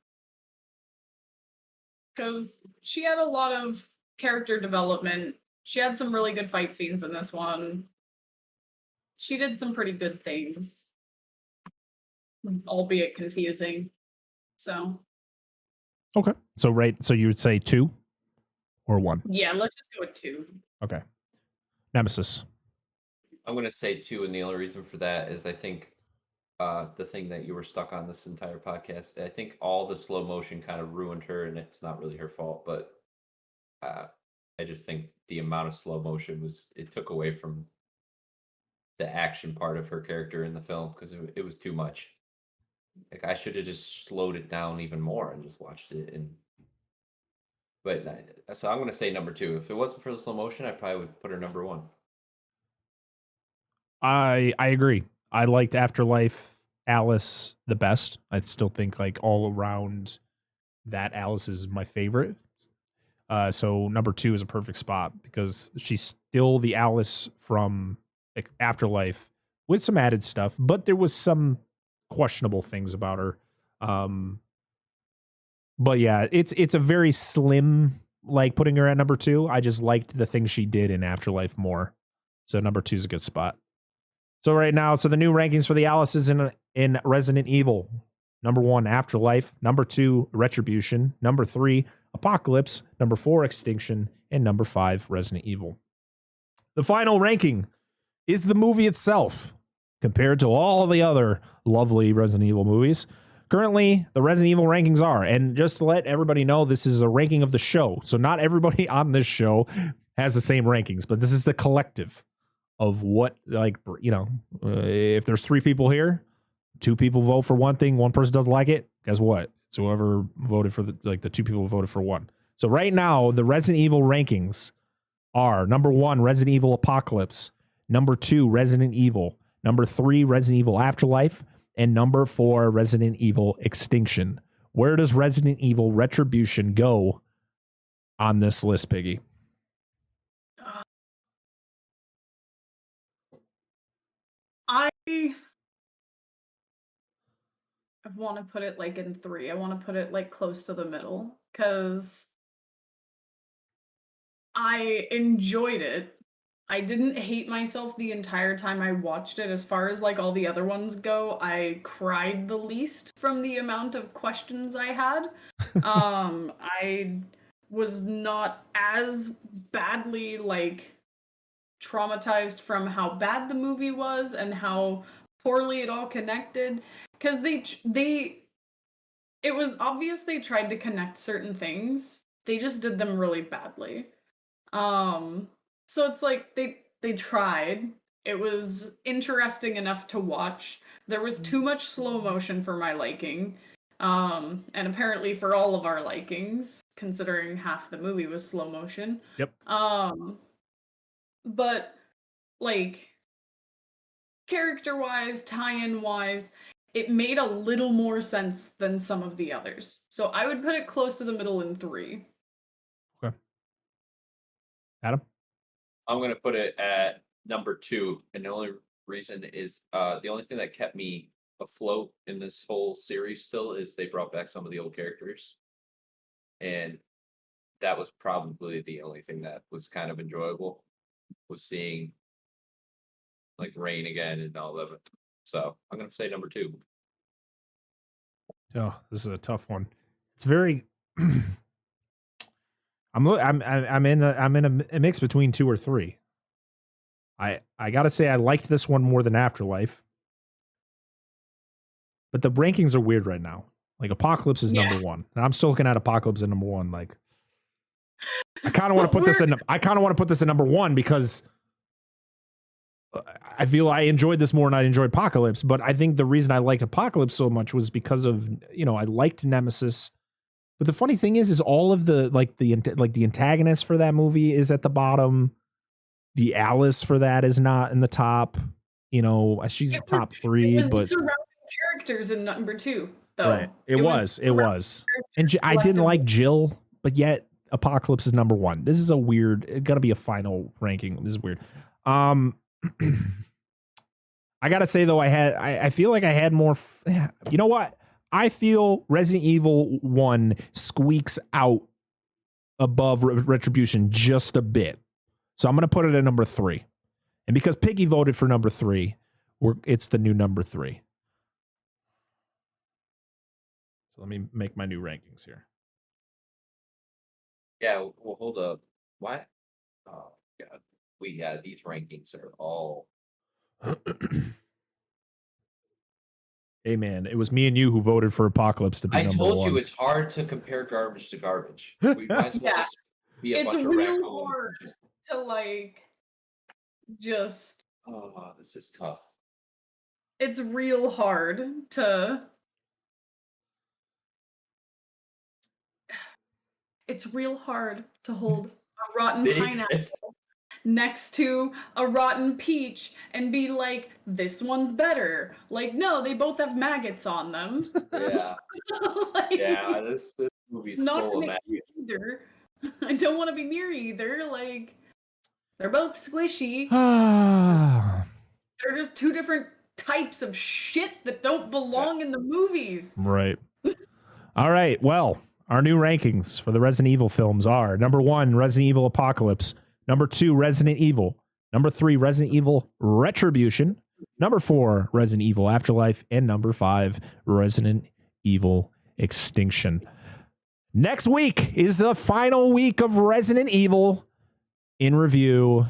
Because she had a lot of character development. She had some really good fight scenes in this one. She did some pretty good things, albeit confusing. So Okay. So you would say 2 or 1? yeah, let's just go with 2. Okay. Nemesis. I'm going to say 2, and the only reason for that is I think the thing that you were stuck on this entire podcast, I think all the slow motion kind of ruined her, and it's not really her fault, but I just think the amount of slow motion it took away from the action part of her character in the film because it was too much. Like I should have just slowed it down even more and just watched it. So I'm going to say number 2. If it wasn't for the slow motion, I probably would put her number 1. I agree. I liked Afterlife Alice the best. I still think like all around that Alice is my favorite. So number 2 is a perfect spot because she's still the Alice from Afterlife with some added stuff, but there was some questionable things about her. But yeah, it's a very slim, like putting her at number 2. I just liked the things she did in Afterlife more. So number 2 is a good spot. So right now, the new rankings for the Alices in Resident Evil. Number 1, Afterlife. Number 2, Retribution. Number 3, Apocalypse. Number 4, Extinction. And number 5, Resident Evil. The final ranking is the movie itself compared to all the other lovely Resident Evil movies. Currently, the Resident Evil rankings are, and just to let everybody know, this is a ranking of the show. So not everybody on this show has the same rankings, but this is the collective of what, like, you know, if there's 3 people here, 2 people vote for one thing, one person doesn't like it, guess what? It's whoever voted for the 2 people who voted for one. So right now, the Resident Evil rankings are number 1, Resident Evil Apocalypse. Number 2, Resident Evil. Number 3, Resident Evil Afterlife. And number 4, Resident Evil Extinction. Where does Resident Evil Retribution go on this list, Piggy? I want to put it like in 3. I want to put it like close to the middle because I enjoyed it. I didn't hate myself the entire time I watched it. As far as like all the other ones go, I cried the least from the amount of questions I had. I was not as badly like traumatized from how bad the movie was and how poorly it all connected because it was obvious they tried to connect certain things. They just did them really badly. So it's like they tried. It was interesting enough to watch. There was too much slow motion for my liking. And apparently for all of our likings, considering half the movie was slow motion. Yep. But like character-wise, tie-in-wise, it made a little more sense than some of the others. So I would put it close to the middle in 3. Okay. Adam? I'm going to put it at number 2, and the only reason is the only thing that kept me afloat in this whole series still is they brought back some of the old characters, and that was probably the only thing that was kind of enjoyable, was seeing like Rain again and all of it. So I'm going to say number 2. Oh, this is a tough one. It's very. I'm in a mix between 2 or 3. I gotta say I liked this one more than Afterlife, but the rankings are weird right now. Like Apocalypse is number 1, and I'm still looking at Apocalypse at number 1. Like I kind of want to put this in. I kind of want to put this in number 1 because I feel I enjoyed this more than I enjoyed Apocalypse. But I think the reason I liked Apocalypse so much was because of I liked Nemesis. But the funny thing is all of the the antagonist for that movie is at the bottom. The Alice for that is not in the top. She's the top 3. It was but surrounding characters in number 2, though. Right. It was. And I didn't like Jill, but yet Apocalypse is number 1. This is a weird. It's gotta be a final ranking. This is weird. I gotta say though, I feel like I had more. You know what? I feel Resident Evil 1 squeaks out above Retribution just a bit. So I'm going to put it at number 3. And because Piggy voted for number 3, it's the new number 3. So let me make my new rankings here. Yeah, well, hold up. What? Oh, God. These rankings are all... Hey, man, it was me and you who voted for Apocalypse to be number 1. I told you it's hard to compare garbage to garbage. We might as well just be a bunch of real raccoons. hard to just. Oh, this is tough. It's real hard to. It's real hard to hold a rotten pineapple next to a rotten peach and be like, this one's better. Like, no, they both have maggots on them. Yeah. This movie's full of maggots. Either. I don't want to be near either. Like, they're both squishy. They're just 2 different types of shit that don't belong in the movies. Right. All right. Well, our new rankings for the Resident Evil films are number 1, Resident Evil Apocalypse. Number 2, Resident Evil. Number 3, Resident Evil Retribution. Number 4, Resident Evil Afterlife. And number 5, Resident Evil Extinction. Next week is the final week of Resident Evil in review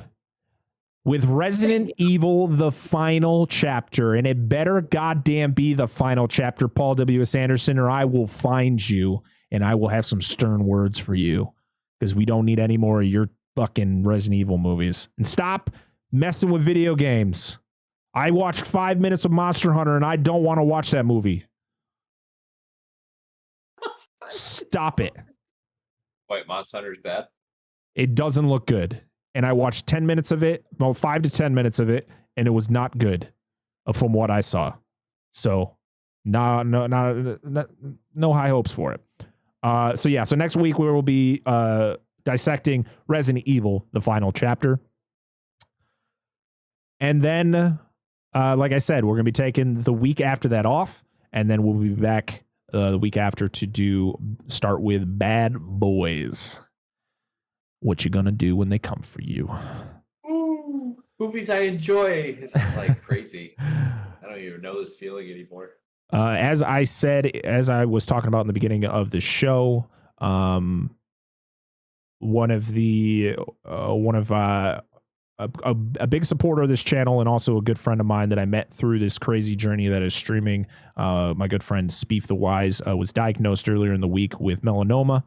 with Resident Evil, the final chapter. And it better goddamn be the final chapter, Paul W.S. Anderson, or I will find you and I will have some stern words for you because we don't need any more of your fucking Resident Evil movies. And stop messing with video games. I watched 5 minutes of Monster Hunter and I don't want to watch that movie. Stop it. Wait, Monster Hunter's bad? It doesn't look good. And I watched 10 minutes of it, 5 to 10 minutes of it, and it was not good from what I saw. So no high hopes for it. So next week we will be dissecting Resident Evil, the final chapter. And then, like I said, we're going to be taking the week after that off, and then we'll be back the week after to start with Bad Boys. What you gonna do when they come for you? Ooh, movies I enjoy. It's like crazy. I don't even know this feeling anymore. As I was talking about in the beginning of the show, one of a big supporter of this channel and also a good friend of mine that I met through this crazy journey that is streaming. My good friend Spief the Wise was diagnosed earlier in the week with melanoma.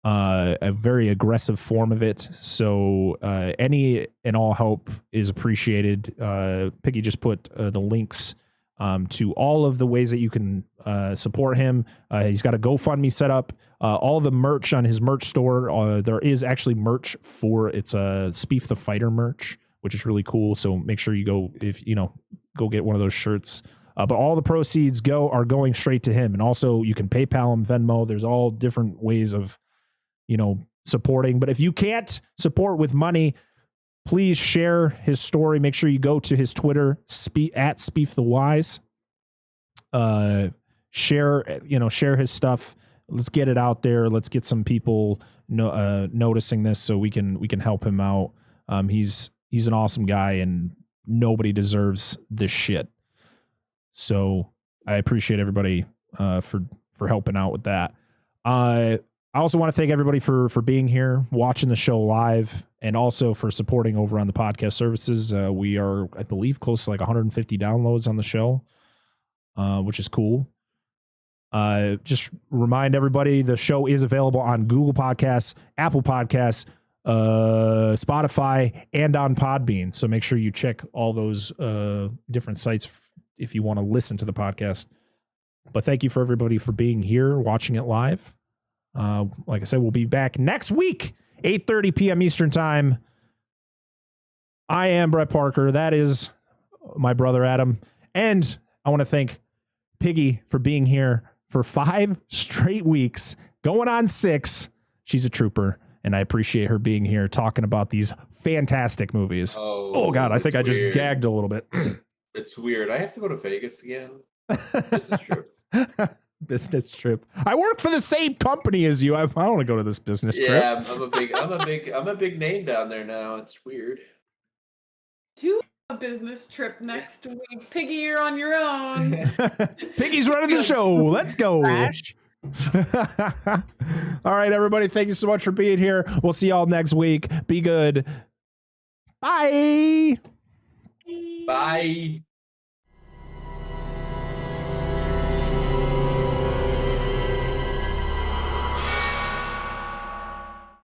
A very aggressive form of it. So any and all help is appreciated. Piggy just put the links to all of the ways that you can support him. He's got a GoFundMe set up. All the merch on his merch store. There is actually merch for it's a Spief the Fighter merch, which is really cool. So make sure you go go get one of those shirts. But all the proceeds are going straight to him. And also you can PayPal him, Venmo. There's all different ways of supporting. But if you can't support with money, please share his story. Make sure you go to his Twitter, at Spief the Wise. Share his stuff. Let's get it out there. Let's get some people noticing this so we can help him out. He's an awesome guy and nobody deserves this shit. So I appreciate everybody for helping out with that. I also want to thank everybody for being here, watching the show live, and also for supporting over on the podcast services. We are, I believe, close to like 150 downloads on the show, which is cool. Just remind everybody the show is available on Google Podcasts, Apple Podcasts, Spotify, and on Podbean. So make sure you check all those different sites if you want to listen to the podcast. But thank you for everybody for being here, watching it live. Like I said, we'll be back next week, 8:30 p.m. Eastern Time. I am Brett Parker. That is my brother Adam. And I want to thank Piggy for being here for 5 straight weeks, going on 6. She's a trooper, and I appreciate her being here talking about these fantastic movies. Oh God, I think I just gagged a little bit. It's weird. I have to go to Vegas again. Business trip. Business trip. I work for the same company as you. I want to go to this business trip. Yeah, I'm a big name down there now. It's weird. To a business trip next week. Piggy, you're on your own. Piggy's running the show. Let's go. All right, everybody. Thank you so much for being here. We'll see y'all next week. Be good. Bye. Bye.